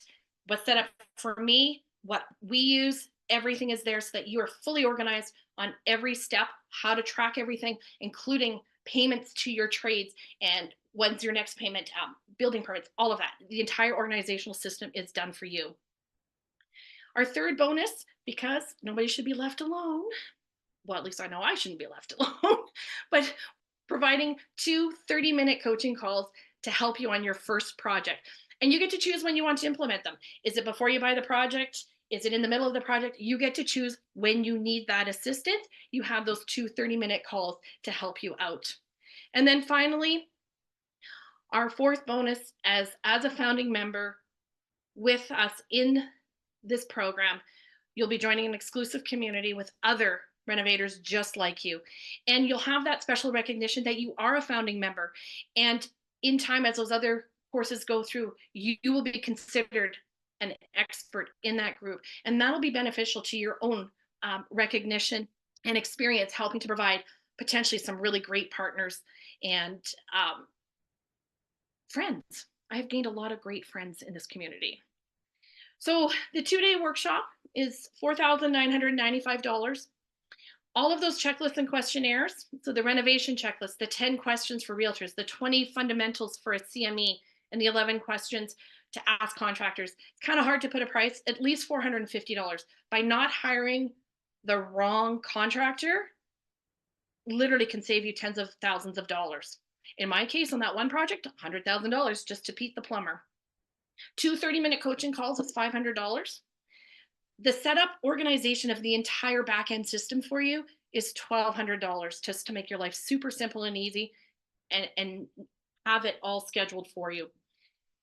set up for me, what we use. Everything is there so that you are fully organized on every step, how to track everything, including payments to your trades and when's your next payment, building permits, all of that. The entire organizational system is done for you. Our third bonus, because nobody should be left alone. Well, at least I know I shouldn't be left alone, but providing 2 30-minute coaching calls to help you on your first project. And you get to choose when you want to implement them. Is it before you buy the project? Is it in the middle of the project? You get to choose when you need that assistance. You have those 2 30-minute calls to help you out. And then finally, our fourth bonus as a founding member with us in this program, you'll be joining an exclusive community with other renovators just like you. And you'll have that special recognition that you are a founding member. And in time, as those other courses go through, you will be considered an expert in that group. And that'll be beneficial to your own recognition and experience, helping to provide potentially some really great partners and friends. I have gained a lot of great friends in this community. So the 2-day workshop is $4,995. All of those checklists and questionnaires, so the renovation checklist, the 10 questions for realtors, the 20 fundamentals for a CME, and the 11 questions to ask contractors. It's kind of hard to put a price, at least $450. By not hiring the wrong contractor, literally can save you tens of thousands of dollars. In my case, on that one project, $100,000 just to Pete the plumber. 2 30-minute coaching calls is $500. The setup organization of the entire back-end system for you is $1,200, just to make your life super simple and easy, and have it all scheduled for you.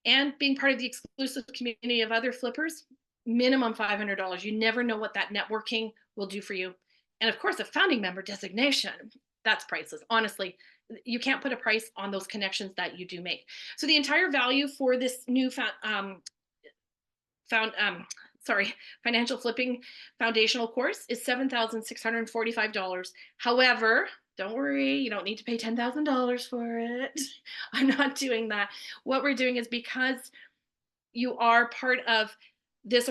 And being part of the exclusive community of other flippers, minimum $500. You never know what that networking will do for you. And of course, a founding member designation, that's priceless. Honestly, you can't put a price on those connections that you do make. So the entire value for this new financial flipping foundational course is $7,645. However, don't worry, you don't need to pay $10,000 for it. I'm not doing that. What we're doing is, because you are part of this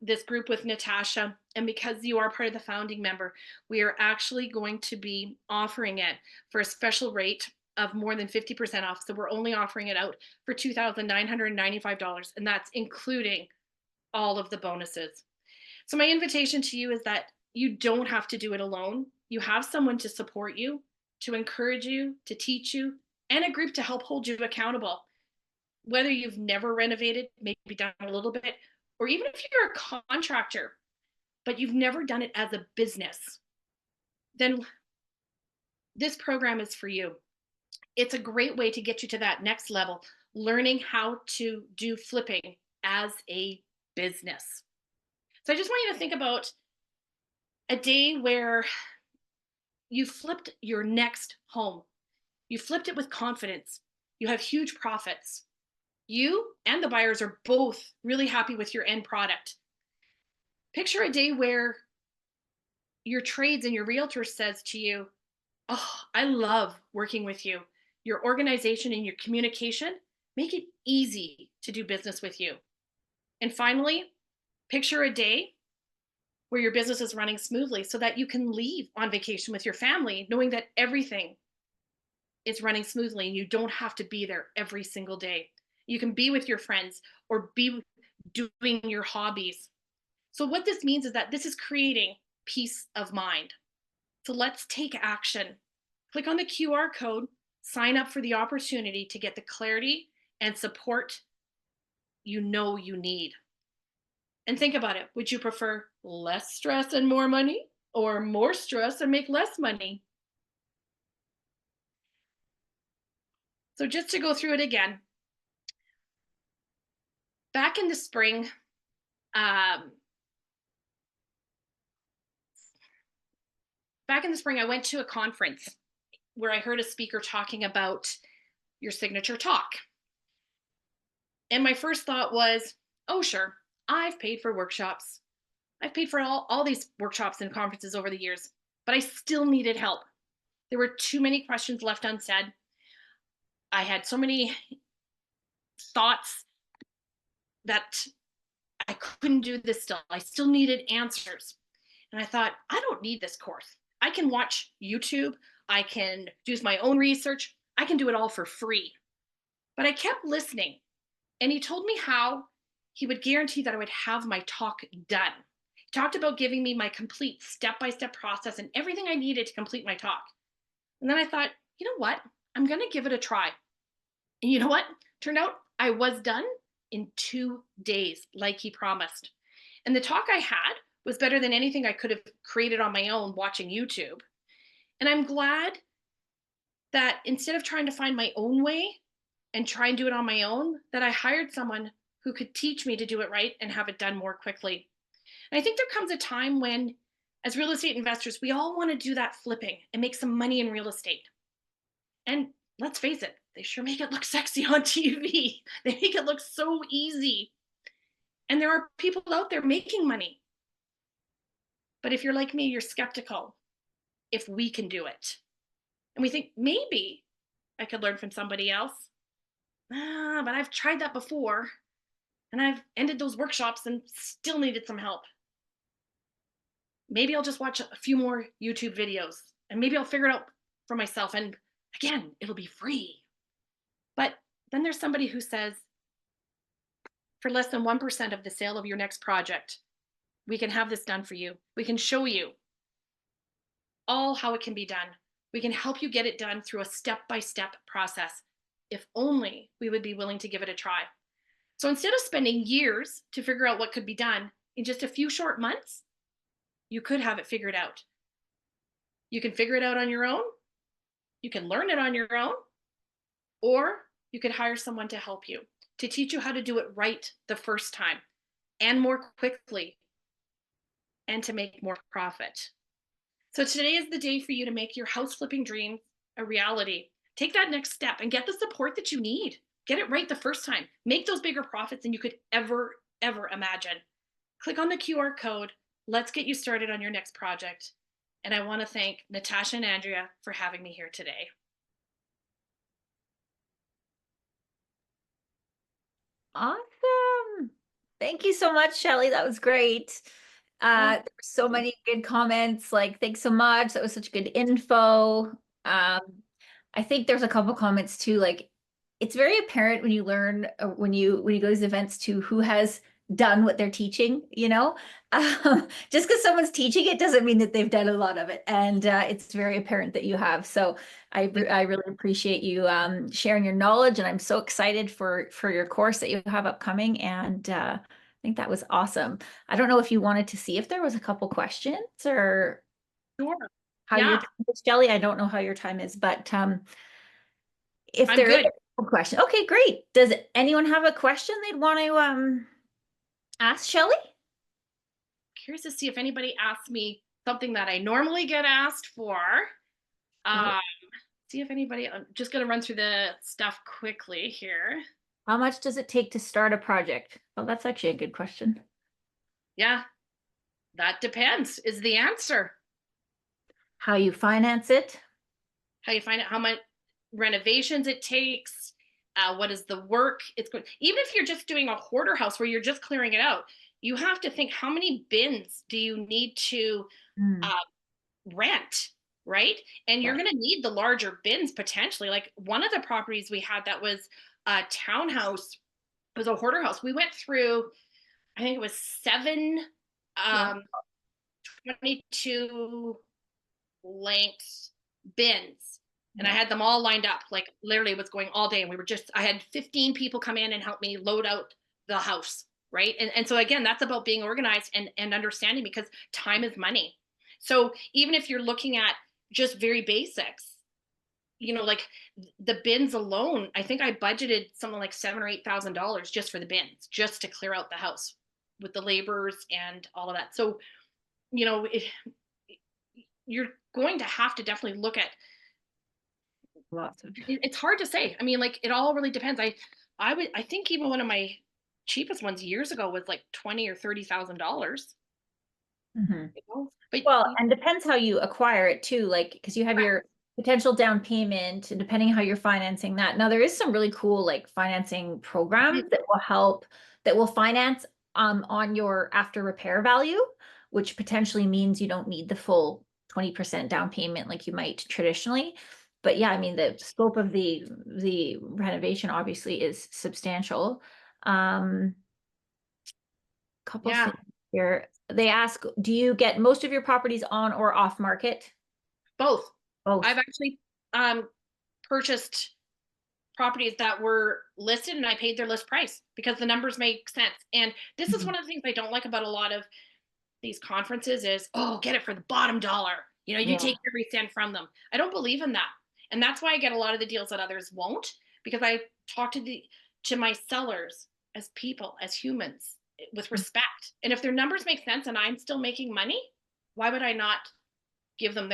this group with Natasha, and because you are part of the founding member, we are actually going to be offering it for a special rate of more than 50% off. So we're only offering it out for $2,995, and that's including all of the bonuses. So my invitation to you is that you don't have to do it alone. You have someone to support you, to encourage you, to teach you, and a group to help hold you accountable. Whether you've never renovated, maybe done a little bit, or even if you're a contractor, but you've never done it as a business, then this program is for you. It's a great way to get you to that next level, learning how to do flipping as a business. So I just want you to think about a day where you flipped your next home. You flipped it with confidence. You have huge profits. You and the buyers are both really happy with your end product. Picture a day where your trades and your realtor says to you, "Oh, I love working with you. Your organization and your communication make it easy to do business with you." And finally, picture a day where your business is running smoothly so that you can leave on vacation with your family, knowing that everything is running smoothly and you don't have to be there every single day. You can be with your friends or be doing your hobbies. So what this means is that this is creating peace of mind. So let's take action. Click on the QR code, sign up for the opportunity to get the clarity and support you know you need. And think about it. Would you prefer less stress and more money, or more stress and make less money? So just to go through it again, back in the spring, I went to a conference where I heard a speaker talking about your signature talk. And my first thought was, oh, sure, I've paid for workshops. I've paid for all these workshops and conferences over the years, but I still needed help. There were too many questions left unsaid. I had so many thoughts that I couldn't do this still. I still needed answers. And I thought, I don't need this course. I can watch YouTube. I can do my own research. I can do it all for free. But I kept listening. And he told me how he would guarantee that I would have my talk done. He talked about giving me my complete step-by-step process and everything I needed to complete my talk. And then I thought, you know what? I'm going to give it a try. And you know what? Turned out I was done in 2 days, like he promised. And the talk I had was better than anything I could have created on my own watching YouTube. And I'm glad that instead of trying to find my own way and try and do it on my own, that I hired someone who could teach me to do it right and have it done more quickly. And I think there comes a time when, as real estate investors, we all want to do that flipping and make some money in real estate. And let's face it, they sure make it look sexy on TV. They make it look so easy. And there are people out there making money. But if you're like me, you're skeptical if we can do it. And we think maybe I could learn from somebody else. But I've tried that before and I've ended those workshops and still needed some help. Maybe I'll just watch a few more YouTube videos and maybe I'll figure it out for myself. And again, it'll be free. But then there's somebody who says, for less than 1% of the sale of your next project, we can have this done for you. We can show you all how it can be done. We can help you get it done through a step-by-step process. If only we would be willing to give it a try. So instead of spending years to figure out what could be done in just a few short months, you could have it figured out. You can figure it out on your own. You can learn it on your own, or you could hire someone to help you, to teach you how to do it right the first time and more quickly and to make more profit. So today is the day for you to make your house flipping dream a reality. Take that next step and get the support that you need. Get it right the first time. Make those bigger profits than you could ever imagine. Click on the QR code. Let's get you started on your next project. And I want to thank Natasha and Andrea for having me here today. Awesome. Thank you so much, Shelley. That was great. There were so many good comments. Like, thanks so much. That was such good info. I think there's a couple comments too. Like, it's very apparent when you learn when you go to these events too, who has done what they're teaching, you know? Just because someone's teaching it doesn't mean that they've done a lot of it. And it's very apparent that you have. So I really appreciate you sharing your knowledge, and I'm so excited for your course that you have upcoming. And I think that was awesome. I don't know if you wanted to see if there was a couple questions or Sure. how your Yeah, time is, Shelley. I don't know how your time is, but if I'm there is good. a question, okay, great. Does anyone have a question they'd want to ask Shelley? Curious to see if anybody asks me something that I normally get asked for. Yep. Um, see if anybody, I'm just going to run through the stuff quickly here. How much does it take to start a project? Well, that's actually a good question. Yeah, that depends, is the answer. How you finance it? How you find out how much renovations it takes, what is the work it's going. Even if you're just doing a hoarder house where you're just clearing it out, you have to think, how many bins do you need to Mm, uh, rent, right? And you're yeah. going to need the larger bins potentially. Like one of the properties we had that was a townhouse, it was a hoarder house. We went through, I think it was 7 Wow. 22 length bins. And I Yeah. had them all lined up, like literally it was going all day. And we were just, I had 15 people come in and help me load out the house. Right. And so again, that's about being organized and understanding, because time is money. So even if you're looking at just very basics, like the bins alone, I think I budgeted something like $7,000 or $8,000 just for the bins, just to clear out the house with the laborers and all of that. So, you're going to have to definitely look at. Lots of. It's hard to say. I mean, like, it all really depends. I think even one of my cheapest ones years ago was like $20,000 or $30,000. Mhm. But Well, and depends how you acquire it too, like, because you have correct. your potential down payment, and depending how you're financing that. Now, there is some really cool like financing programs that will help, that will finance on your after repair value, which potentially means you don't need the full 20% down payment like you might traditionally. But yeah, I mean, the scope of the renovation obviously is substantial. Couple Yeah, things here. They ask, do you get most of your properties on or off market? both. I've Both. actually purchased properties that were listed and I paid their list price because the numbers make sense. And this is Mhm. one of the things I don't like about a lot of these conferences is, oh, get it for the bottom dollar. You know, you Yeah. take every cent from them. I don't believe in that. And that's why I get a lot of the deals that others won't, because I talk to my sellers as people, as humans, with respect. And if their numbers make sense and I'm still making money, why would I not give them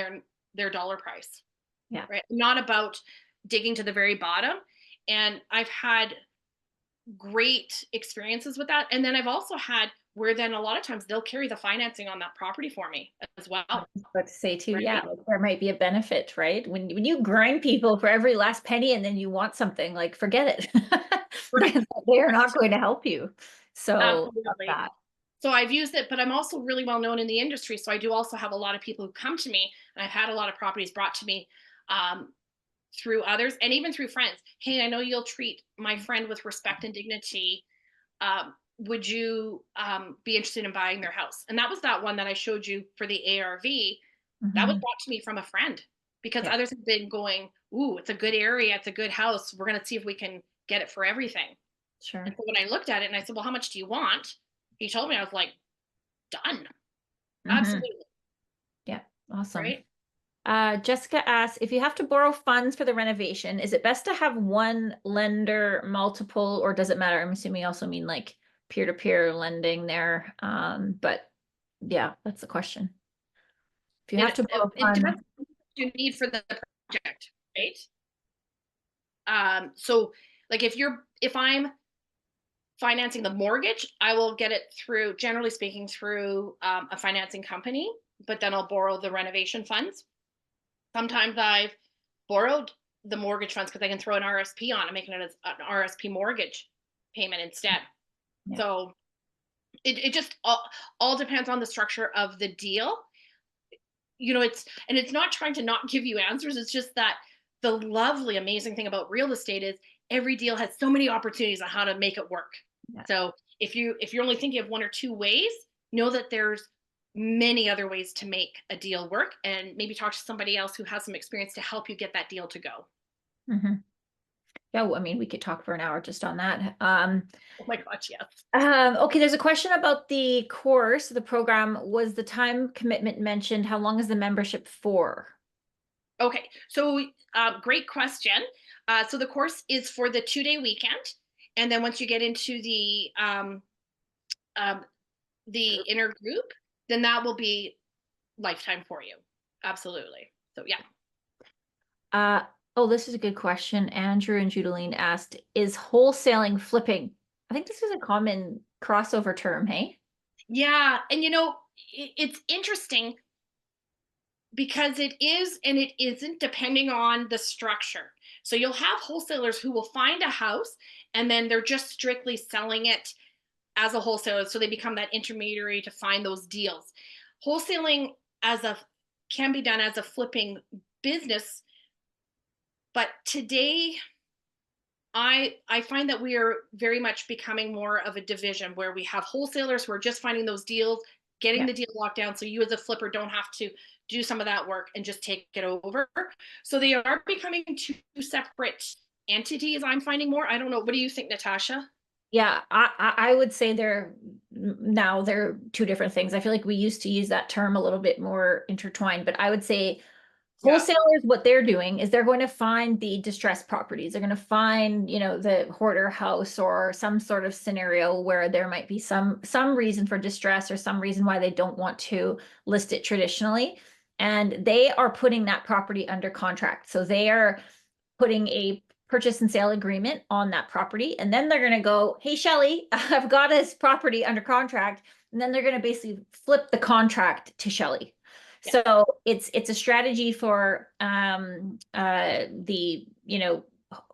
their dollar price? Yeah. Right? Not about digging to the very bottom. And I've had great experiences with that. And then I've also had where then a lot of times they'll carry the financing on that property for me as I well. was about to say too, yeah, Right. like there might be a benefit, right? When you grind people for every last penny and then you want something, like forget it. Right. They are not going to help you. So love Absolutely. that. So I've used it, but I'm also really well known in the industry. So I do also have a lot of people who come to me, and I've had a lot of properties brought to me um, through others and even through friends. Hey, I know you'll treat my friend with respect and dignity. Would you be interested in buying their house? And that was that one that I showed you for the ARV. That was Mhm. brought to me from a friend because Yeah, others have been going, ooh, it's a good area, it's a good house. We're going to see if we can get it for everything. And sure. so when I looked at it and I said, well, how much do you want? He told me, I was like, done. Mhm. Absolutely. Yeah, awesome. Right. Jessica asks, if you have to borrow funds for the renovation, is it best to have one lender, multiple, or does it matter? I'm assuming you also mean like peer-to-peer lending there. But yeah, that's the question. If you have It, to borrow it funds, depends on what you need for the project. Right. So like if I'm financing the mortgage, I will get it through, generally speaking, through a financing company, but then I'll borrow the renovation funds. Sometimes I've borrowed the mortgage funds because I can throw an RSP on and make it as an RSP mortgage payment instead. yeah. So it just all depends on the structure of the deal. You know, it's not trying to not give you answers. It's just that the lovely, amazing thing about real estate is every deal has so many opportunities on how to make it work. Yeah. So if you're only thinking of one or two ways, know that there's many other ways to make a deal work, and maybe talk to somebody else who has some experience to help you get that deal to go. Hmm. Yeah, well, I mean, we could talk for an hour just on that. Oh my gosh, yes. Okay, there's a question about the course, the program. Was the time commitment mentioned? How long is the membership for? Okay, so great question. So the course is for the 2-day weekend, and then once you get into um, the inner group, then that will be lifetime for you. Absolutely. So yeah. Uh, oh, this is a good question. Andrew and Judeline asked, is wholesaling flipping? I think this is a common crossover term, hey? Yeah, and it's interesting because it is and it isn't depending on the structure. So you'll have wholesalers who will find a house and then they're just strictly selling it as a wholesaler, so they become that intermediary to find those deals. Wholesaling as a can be done as a flipping business, but today I find that we are very much becoming more of a division where we have wholesalers who are just finding those deals, getting Yeah. the deal locked down, so you as a flipper don't have to do some of that work and just take it over. So they are becoming two separate entities. I'm finding more. I don't know. What do you think, Natasha? Yeah, I would say they're two different things. I feel like we used to use that term a little bit more intertwined, but I would say Yeah. wholesalers, what they're doing is they're going to find the distressed properties. They're going to find, the hoarder house or some sort of scenario where there might be some reason for distress or some reason why they don't want to list it traditionally. And they are putting that property under contract. So they are putting a purchase and sale agreement on that property. And then they're going to go, hey, Shelley, I've got this property under contract. And then they're going to basically flip the contract to Shelley. Yeah. So it's a strategy for the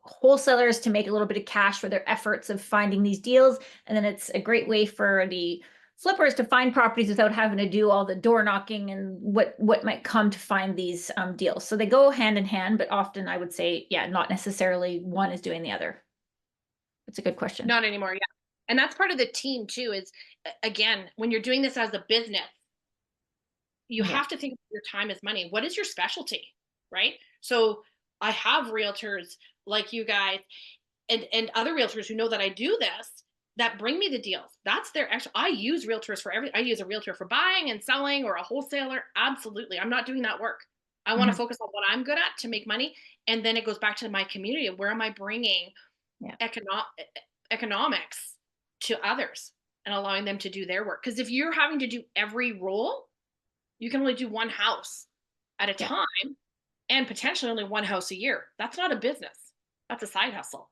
wholesalers to make a little bit of cash for their efforts of finding these deals, and then it's a great way for the flippers to find properties without having to do all the door knocking and what might come to find these deals. So they go hand in hand, but often I would say, yeah, not necessarily one is doing the other. It's a good question. Not anymore. Yeah. And that's part of the team too, is again, when you're doing this as a business, you Yeah. have to think of your time as money. What is your specialty? Right. So I have realtors like you guys and other realtors who know that I do this that bring me the deals. That's their actual, I use realtors for everything. I use a realtor for buying and selling or a wholesaler. Absolutely. I'm not doing that work. I want to Mhm. focus on what I'm good at to make money. And then it goes back to my community. Where am I bringing Yeah. econo- economics to others and allowing them to do their work? Because if you're having to do every role, you can only do one house at a Yeah. time and potentially only one house a year. That's not a business. That's a side hustle.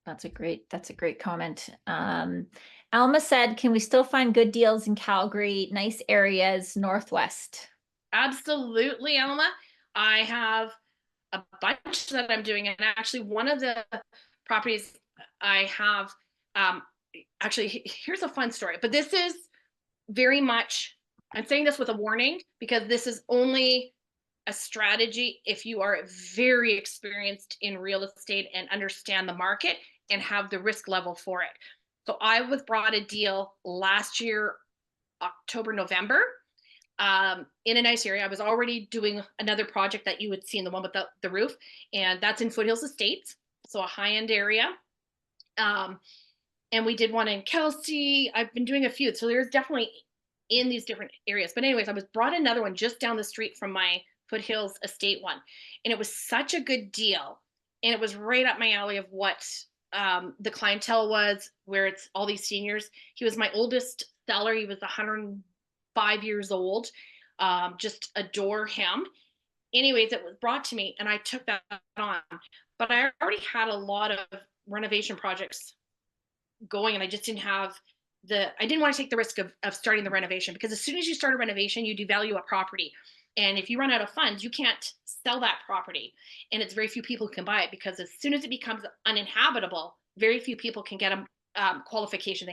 That's a great comment. Alma said, can we still find good deals in Calgary, nice areas, Northwest? Absolutely, Elma. I have a bunch that I'm doing, and actually, one of the properties I have, um, actually, here's a fun story. But this is very much, I'm saying this with a warning because this is only a strategy if you are very experienced in real estate and understand the market and have the risk level for it. So I was brought a deal last year, October, November, in a nice area. I was already doing another project that you would see in the one with the roof, and that's in Foothills Estates, so a high end area. Um, and we did one in Kelsey. I've been doing a few, so there's definitely in these different areas. But anyways, I was brought another one just down the street from my Foothills Estate one, and it was such a good deal, and it was right up my alley of what the clientele was, where it's all these seniors. He was my oldest seller. He was 105 years old. Just adore him. Anyways, it was brought to me, and I took that on. But I already had a lot of renovation projects going, and I just didn't have I didn't want to take the risk of starting the renovation, because as soon as you start a renovation, you devalue a property. And if you run out of funds, you can't sell that property. And it's very few people who can buy it, because as soon as it becomes uninhabitable, very few people can get a qualification.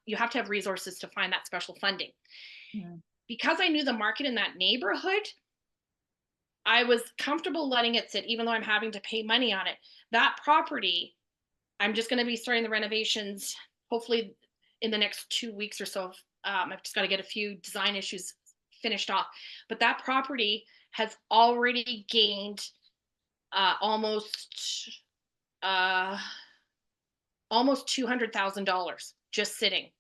You have to have resources to find that special funding. Mm. Because I knew the market in that neighborhood, I was comfortable letting it sit, even though I'm having to pay money on it. That property, I'm just going to be starting the renovations hopefully in the next 2 weeks or so. I've just got to get a few design issues finished off. But that property has already gained almost uh, almost $200,000 just sitting.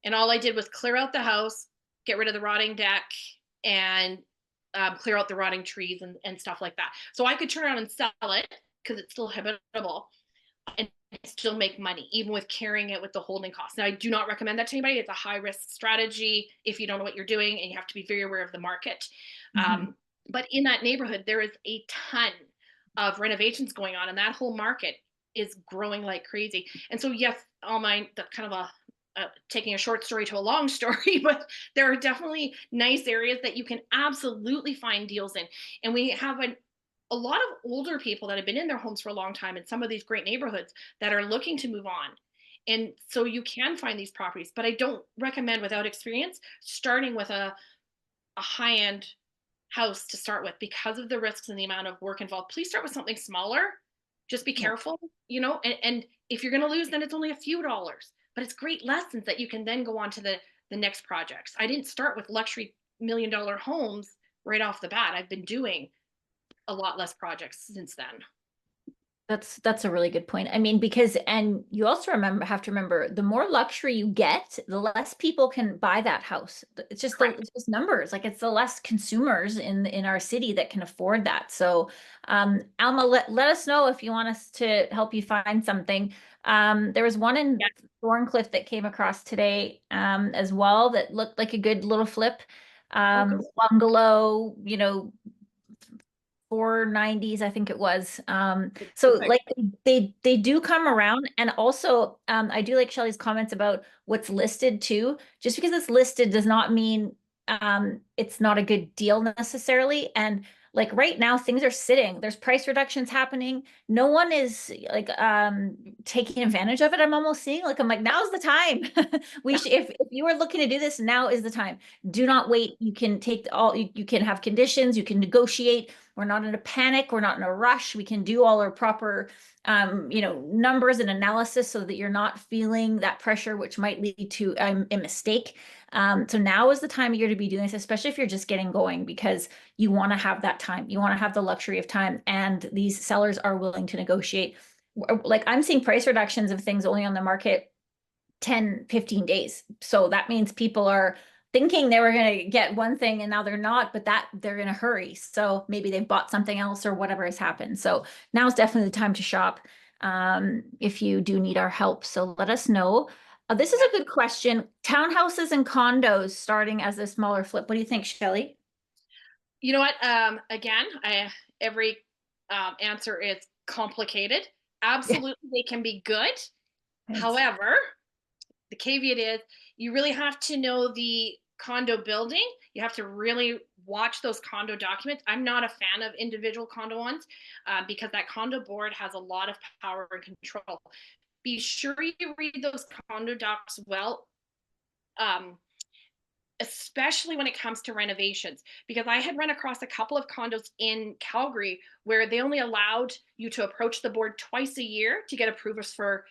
And all I did was clear out the house, get rid of the rotting deck, and clear out the rotting trees and stuff like that. So I could turn around and sell it because it's still habitable and still make money, even with carrying it with the holding costs. Now, I do not recommend that to anybody. It's a high risk strategy if you don't know what you're doing, and you have to be very aware of the market. Mhm. But in that neighborhood, there is a ton of renovations going on, and that whole market is growing like crazy. And so, yes, all mine, that's kind of taking a short story to a long story, but there are definitely nice areas that you can absolutely find deals in. And we have a lot of older people that have been in their homes for a long time in some of these great neighborhoods that are looking to move on. And so you can find these properties, but I don't recommend, without experience, starting with a high end house to start with, because of the risks and the amount of work involved. Please start with something smaller. Just be Yeah. careful, and if you're going to lose, then it's only a few dollars, but it's great lessons that you can then go on to the next projects. I didn't start with luxury $1 million homes right off the bat. I've been doing a lot less projects since then. That's a really good point. I mean, because and you also have to remember, the more luxury you get, the less people can buy that house. Correct. It's just numbers. Like, it's the less consumers in our city that can afford that. So, Alma, let us know if you want us to help you find something. There was one in Yeah. Thorncliffe that came across today, as well, that looked like a good little flip. Oh, good. Bungalow, 490s, I think it was. So Perfect. like, they do come around. And also, I do like Shelley's comments about what's listed too. Just because it's listed does not mean it's not a good deal necessarily. And like, right now, things are sitting. There's price reductions happening. No one is like taking advantage of it. I'm almost seeing, like, I'm like, now's the time. We Yeah. should, if you are looking to do this, now is the time. Do Yeah. not wait. You can take you can have conditions, you can negotiate. We're not in a panic. We're not in a rush. We can do all our proper, numbers and analysis so that you're not feeling that pressure, which might lead to a mistake. So now is the time of year to be doing this, especially if you're just getting going, because you want to have that time. You want to have the luxury of time, and these sellers are willing to negotiate. Like I'm seeing price reductions of things only on the market 10, 15 days. So that means people are thinking they were going to get one thing and now they're not, but that they're in a hurry. So maybe they've bought something else or whatever has happened. So now is definitely the time to shop if you do need our help. So let us know. This is a good question. Townhouses and condos starting as a smaller flip. What do you think, Shelley? You know what? Again, every answer is complicated. Yeah. Absolutely, they can be good. Thanks. However, the caveat is you really have to know the condo building. You have to really watch those condo documents. I'm not a fan of individual condo ones because that condo board has a lot of power and control. Be sure you read those condo docs well, um, especially when it comes to renovations, because I had run across a couple of condos in Calgary where they only allowed you to approach the board twice a year to get approvals for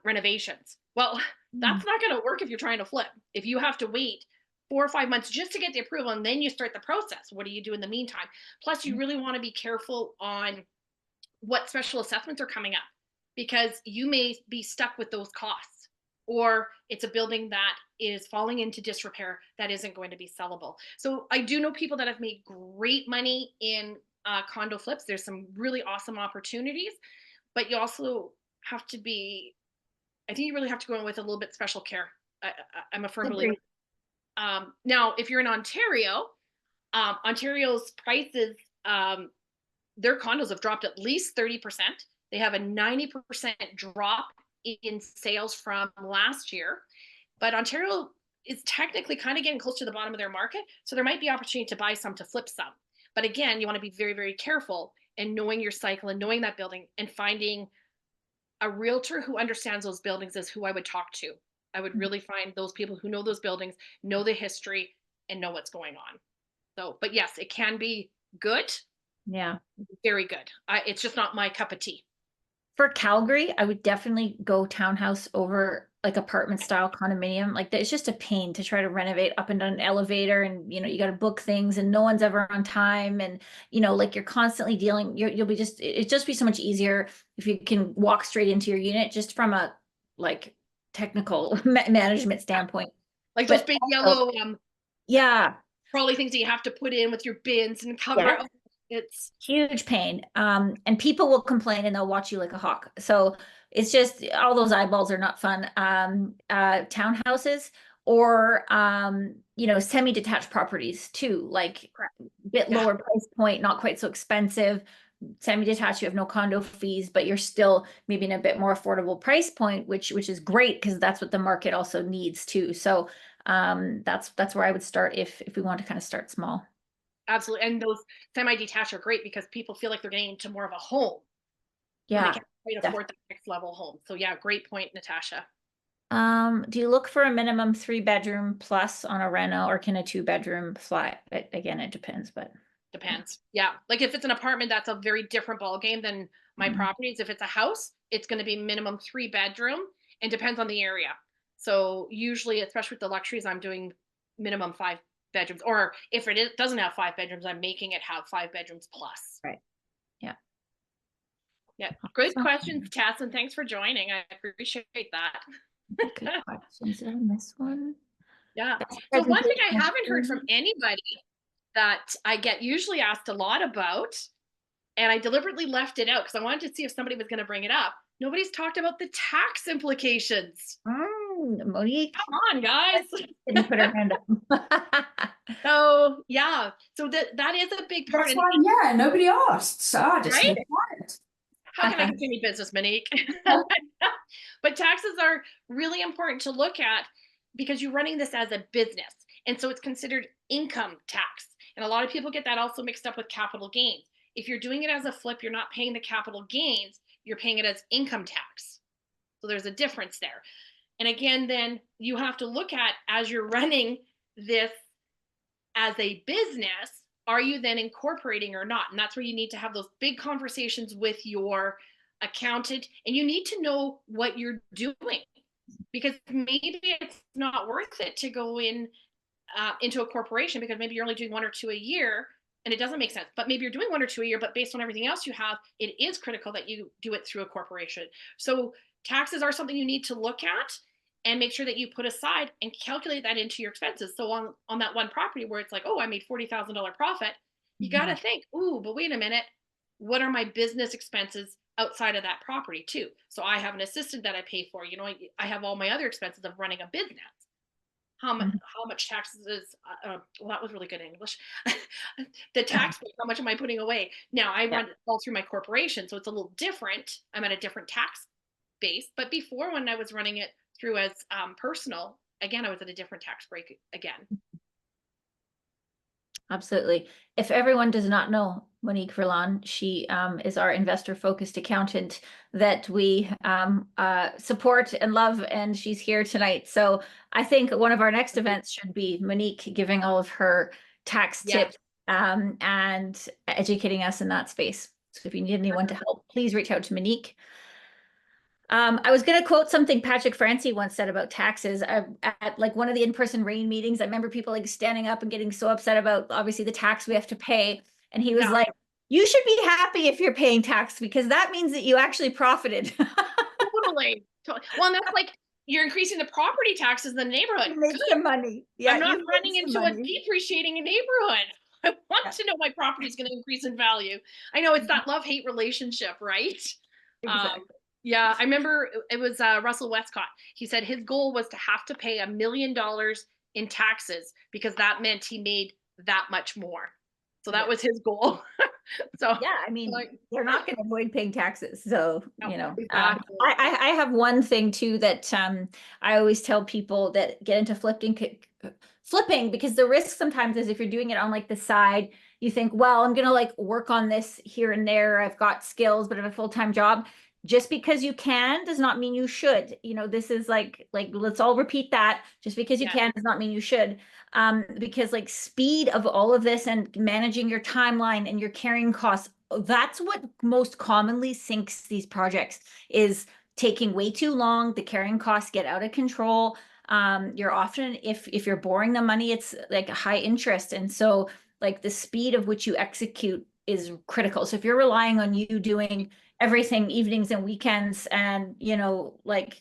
renovations. Well, Mm. that's not going to work if you're trying to flip. If you have to wait 4 or 5 months just to get the approval and then you start the process, what do you do in the meantime? Plus, you really want to be careful on what special assessments are coming up because you may be stuck with those costs, or it's a building that is falling into disrepair that isn't going to be sellable. So I do know people that have made great money in condo flips. There's some really awesome opportunities, but you also have to be, I think you really have to go in with a little bit special care. I'm a firm believer. Agreed. Now, if you're in Ontario, Ontario's prices, their condos have dropped at least 30%. They have a 90% drop in sales from last year. But Ontario is technically kind of getting close to the bottom of their market. So there might be opportunity to buy some to flip some. But again, you want to be very, very careful and knowing your cycle and knowing that building and finding a realtor who understands those buildings is who I would talk to. I would really find those people who know those buildings, know the history, and know what's going on. So, but yes, it can be good, Yeah. very good. It's just not my cup of tea. For Calgary, I would definitely go townhouse over like apartment style condominium. Like it's just a pain to try to renovate up and down an elevator, and you got to book things and no one's ever on time, and like you're constantly dealing. You'll be just it just be so much easier if you can walk straight into your unit just from a like technical management standpoint. Like those But big also, yellow yeah, trolley things that you have to put in with your bins and cover. yeah. It's Huge pain. And people will complain and they'll watch you like a hawk. So it's just all those eyeballs are not fun. Townhouses or semi-detached properties too, like a bit yeah, lower price point, not quite so expensive. Semi-detached, you have no condo fees, but you're still maybe in a bit more affordable price point, which is great because that's what the market also needs too. So that's where I would start if we want to kind of start small. absolutely. And those semi-detached are great because people feel like they're getting into more of a home when they Yeah. can't quite afford the next level home. So yeah, great point, Natasha. Do you look for a minimum 3 bedroom plus on a reno, or can a 2 bedroom fly? Again, it depends, but yeah. Depends. Yeah. Like if it's an apartment, that's a very different ball game than my Mm. properties. If it's a house, it's going to be minimum 3 bedroom and depends on the area. So usually, especially with the luxuries, I'm doing minimum 5 bedrooms. Or if doesn't have 5 bedrooms, I'm making it have 5 bedrooms plus. Right. Yeah. Yeah. Good questions, Awesome. Cass, and thanks for joining. I appreciate that. Good questions. Did I miss one? Yeah. Best So one thing I presentation. haven't heard from anybody that I get usually asked a lot about, and I deliberately left it out because I wanted to see if somebody was going to bring it up. Nobody's talked about the tax implications. Monique Come on, guys. didn't put her hand up. So yeah, so that is a big part, That's and why, yeah, nobody asked. So I just right? kept quiet. How can I continue business, Monique? But taxes are really important to look at because you're running this as a business, and so it's considered income tax. And a lot of people get that also mixed up with capital gains. If you're doing it as a flip, you're not paying the capital gains; you're paying it as income tax. So there's a difference there. And again, then you have to look at as you're running this as a business, are you then incorporating or not? And that's where you need to have those big conversations with your accountant, and you need to know what you're doing. because maybe it's not worth it to go into a corporation, because maybe you're only doing 1 or 2 a year and it doesn't make sense. But maybe you're doing 1 or 2 a year, but based on everything else you have, it is critical that you do it through a corporation. So taxes are something you need to look at and make sure that you put aside and calculate that into your expenses. So on that one property where it's like, oh, I made $40,000 profit, you got to think, ooh, but wait a minute, what are my business expenses outside of that property too? So I have an assistant that I pay for. You know, I have all my other expenses of running a business. How much taxes is well, that was really good English. The tax rate, how much am I putting away? Now I run it all through my corporation, so it's a little different. I'm at a different tax base, but before, when I was running it through as personal, again, I was at a different tax break again. Absolutely. If everyone does not know Monique Verlan, she is our investor-focused accountant that we support and love, and she's here tonight. So I think one of our next events should be Monique giving all of her tax tips and educating us in that space. So if you need anyone to help, please reach out to Monique. I was going to quote something Patrick Francie once said about taxes at like one of the in-person RAIN meetings. I remember people like standing up and getting so upset about obviously the tax we have to pay. And he was like, you should be happy if you're paying tax because that means that you actually profited. Totally. Well, and that's like, you're increasing the property taxes in the neighborhood. Make some money. Yeah, I'm not running into a depreciating neighborhood. I want to know my property is going to increase in value. I know it's that love-hate relationship, right? Exactly. Yeah, I remember it was Russell Westcott. He said his goal was to have to pay $1 million in taxes because that meant he made that much more. So that was his goal. So yeah, I mean, they're not going to avoid paying taxes. So, you know, exactly. I have one thing too that I always tell people that get into flipping because the risk sometimes is if you're doing it on like the side, you think, well, I'm going to like work on this here and there. I've got skills, but I have a full-time job. Just because you can does not mean you should. You know, this is like let's all repeat that. Just because you can does not mean you should. Because like speed of all of this and managing your timeline and your carrying costs, that's what most commonly sinks these projects is taking way too long. The carrying costs get out of control. You're often, if you're borrowing the money, it's like a high interest. And so like the speed of which you execute is critical. So if you're relying on you doing everything evenings and weekends and, you know, like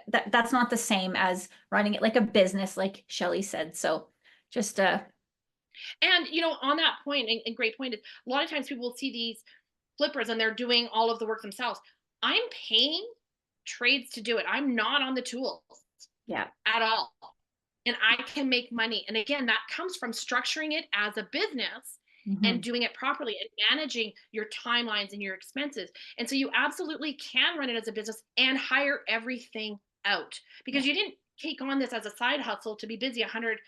that's not the same as running it like a business, like Shelley said. So just and you know, on that point, and great point is a lot of times people will see these flippers and they're doing all of the work themselves. I'm paying trades to do it. I'm not on the tools at all. And I can make money. And again, that comes from structuring it as a business and doing it properly and managing your timelines and your expenses. And so you absolutely can run it as a business and hire everything out because you didn't take on this as a side hustle to be busy 100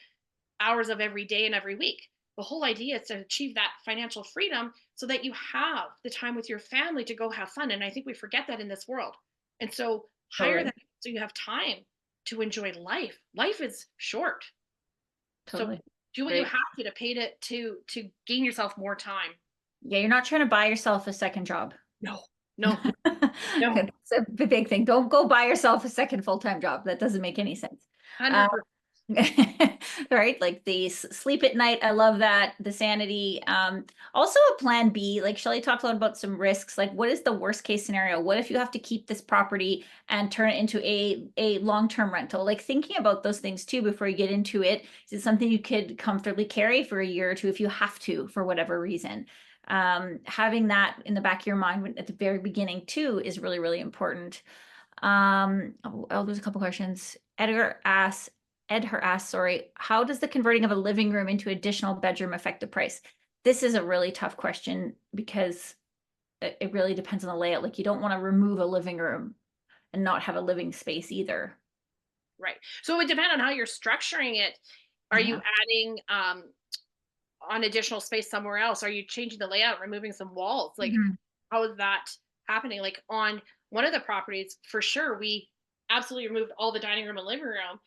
hours of every day and every week. The whole idea is to achieve that financial freedom so that you have the time with your family to go have fun. And I think we forget that in this world. And so hire them so you have time to enjoy life. Life is short. So do what you have to pay to gain yourself more time. Yeah, you're not trying to buy yourself a second job. No. It's a big thing. Don't go buy yourself a second full-time job. That doesn't make any sense. 100%. Right, like the sleep at night, I love that. The sanity, also a plan B. Like Shelley talked a lot about some risks. Like what is the worst case scenario? What if you have to keep this property and turn it into a long-term rental? Like thinking about those things too before you get into it. Is it something you could comfortably carry for a year or two if you have to for whatever reason? Having that in the back of your mind at the very beginning too is really, really important. There's a couple questions. Edgar asks, sorry, how does the converting of a living room into additional bedroom affect the price? This is a really tough question because it really depends on the layout. Like you don't want to remove a living room and not have a living space either. Right. So it would depend on how you're structuring it. Are you adding on additional space somewhere else? Are you changing the layout, removing some walls? Like how is that happening? Like on one of the properties, for sure, we absolutely removed all the dining room and living room.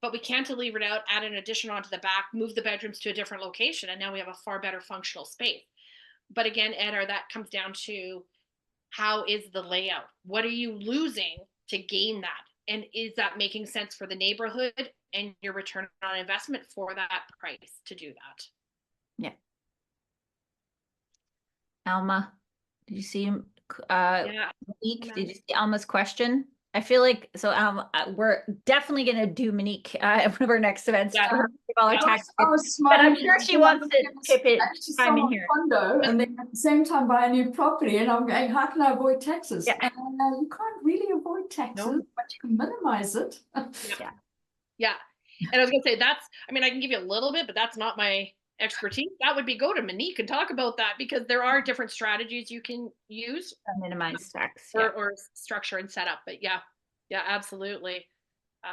But we cantilevered out, add an addition onto the back, move the bedrooms to a different location, and now we have a far better functional space. But again, that comes down to how is the layout? What are you losing to gain that? and is that making sense for the neighborhood and your return on investment for that price to do that? Yeah. Alma, did you see Yeah. Monique? Did you see Alma's question? I feel like so we're definitely gonna do Monique at one of our next events. Yeah. For her to give all our Yeah. tax I tips. was But I'm smiling sure she because wants I'm to gonna chip it actually time sell in a here. condo and then at the same time buy a new property, and I'm going, how can I avoid taxes? Yeah. And you can't really avoid taxes, No. but you can minimize it. Yeah. Yeah. And I was gonna say I mean, I can give you a little bit, but that's not my expertise. That would be go to Monique and talk about that, because there are different strategies you can use Minimize tax. or structure and setup. But yeah, absolutely.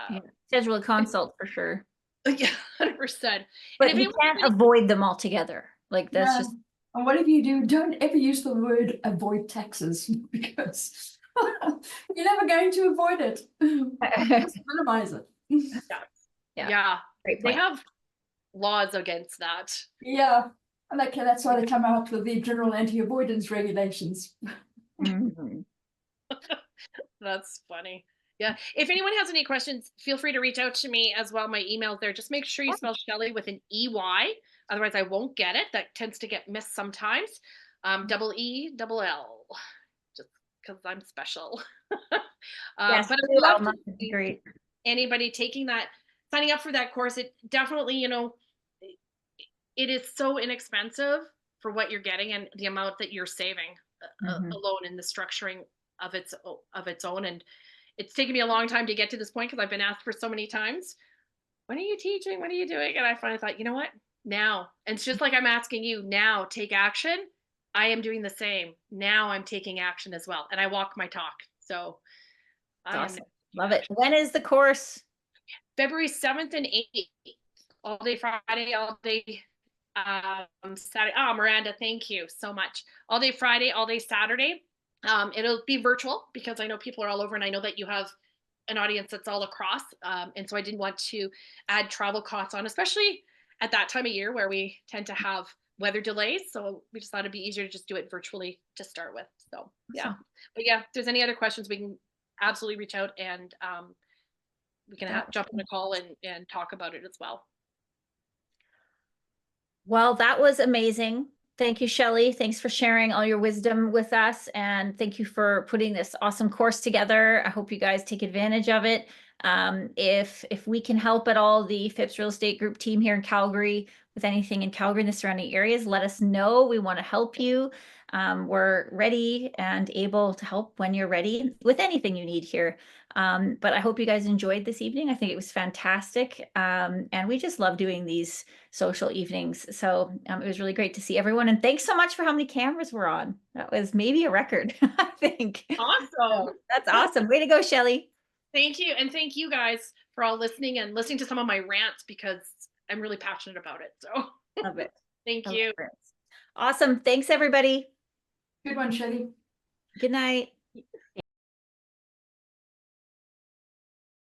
Yeah. Schedule a consult for sure. Yeah, 100%. But And if you can't avoid them altogether. Like that's Yeah. just And whatever you do, don't ever use the word avoid taxes because you're never going to avoid it. Just minimize it. yeah, great they point. have laws against that. Yeah. And okay, that's why they come out with the general anti-avoidance regulations. Mhm. That's funny. Yeah. If anyone has any questions, feel free to reach out to me as well. My email's there. Just make sure you spell Shelley with an EY. Otherwise, I won't get it. That tends to get missed sometimes. Double E, double L, just because I'm special. Yes, but I'd love Alma, to see great. anybody signing up for that course. It definitely, it is so inexpensive for what you're getting and the amount that you're saving alone in the structuring of its own. And it's taken me a long time to get to this point because I've been asked for so many times, when are you teaching? What are you doing? And I finally thought, you know what? Now. And it's just like I'm asking you now, take action. I am doing the same. Now I'm taking action as well. And I walk my talk. So I am Awesome. Love it. When is the course? February 7th and 8th. All day Friday, all day Saturday. Oh, Miranda, thank you so much. All day Friday, all day Saturday. It'll be virtual because I know people are all over, and I know that you have an audience that's all across. And so I didn't want to add travel costs on, especially at that time of year where we tend to have weather delays. So we just thought it'd be easier to just do it virtually to start with. So yeah. Awesome. But yeah, if there's any other questions, we can absolutely reach out, and we can jump on a call and talk about it as well. Well, that was amazing. Thank you, Shelley. Thanks for sharing all your wisdom with us. And thank you for putting this awesome course together. I hope you guys take advantage of it. If we can help at all, the Phipps Real Estate Group team here in Calgary with anything in Calgary and the surrounding areas, let us know. We want to help you. We're ready and able to help when you're ready with anything you need here. But I hope you guys enjoyed this evening. I think it was fantastic. And we just love doing these social evenings. So it was really great to see everyone. And thanks so much for how many cameras we're on. That was maybe a record, I think. Awesome. So, that's awesome. Way to go, Shelley. Thank you. And thank you guys for all listening and listening to some of my rants, because I'm really passionate about it. So Love it. thank you. Awesome. Thanks, everybody. Good one, Shelley. Good night.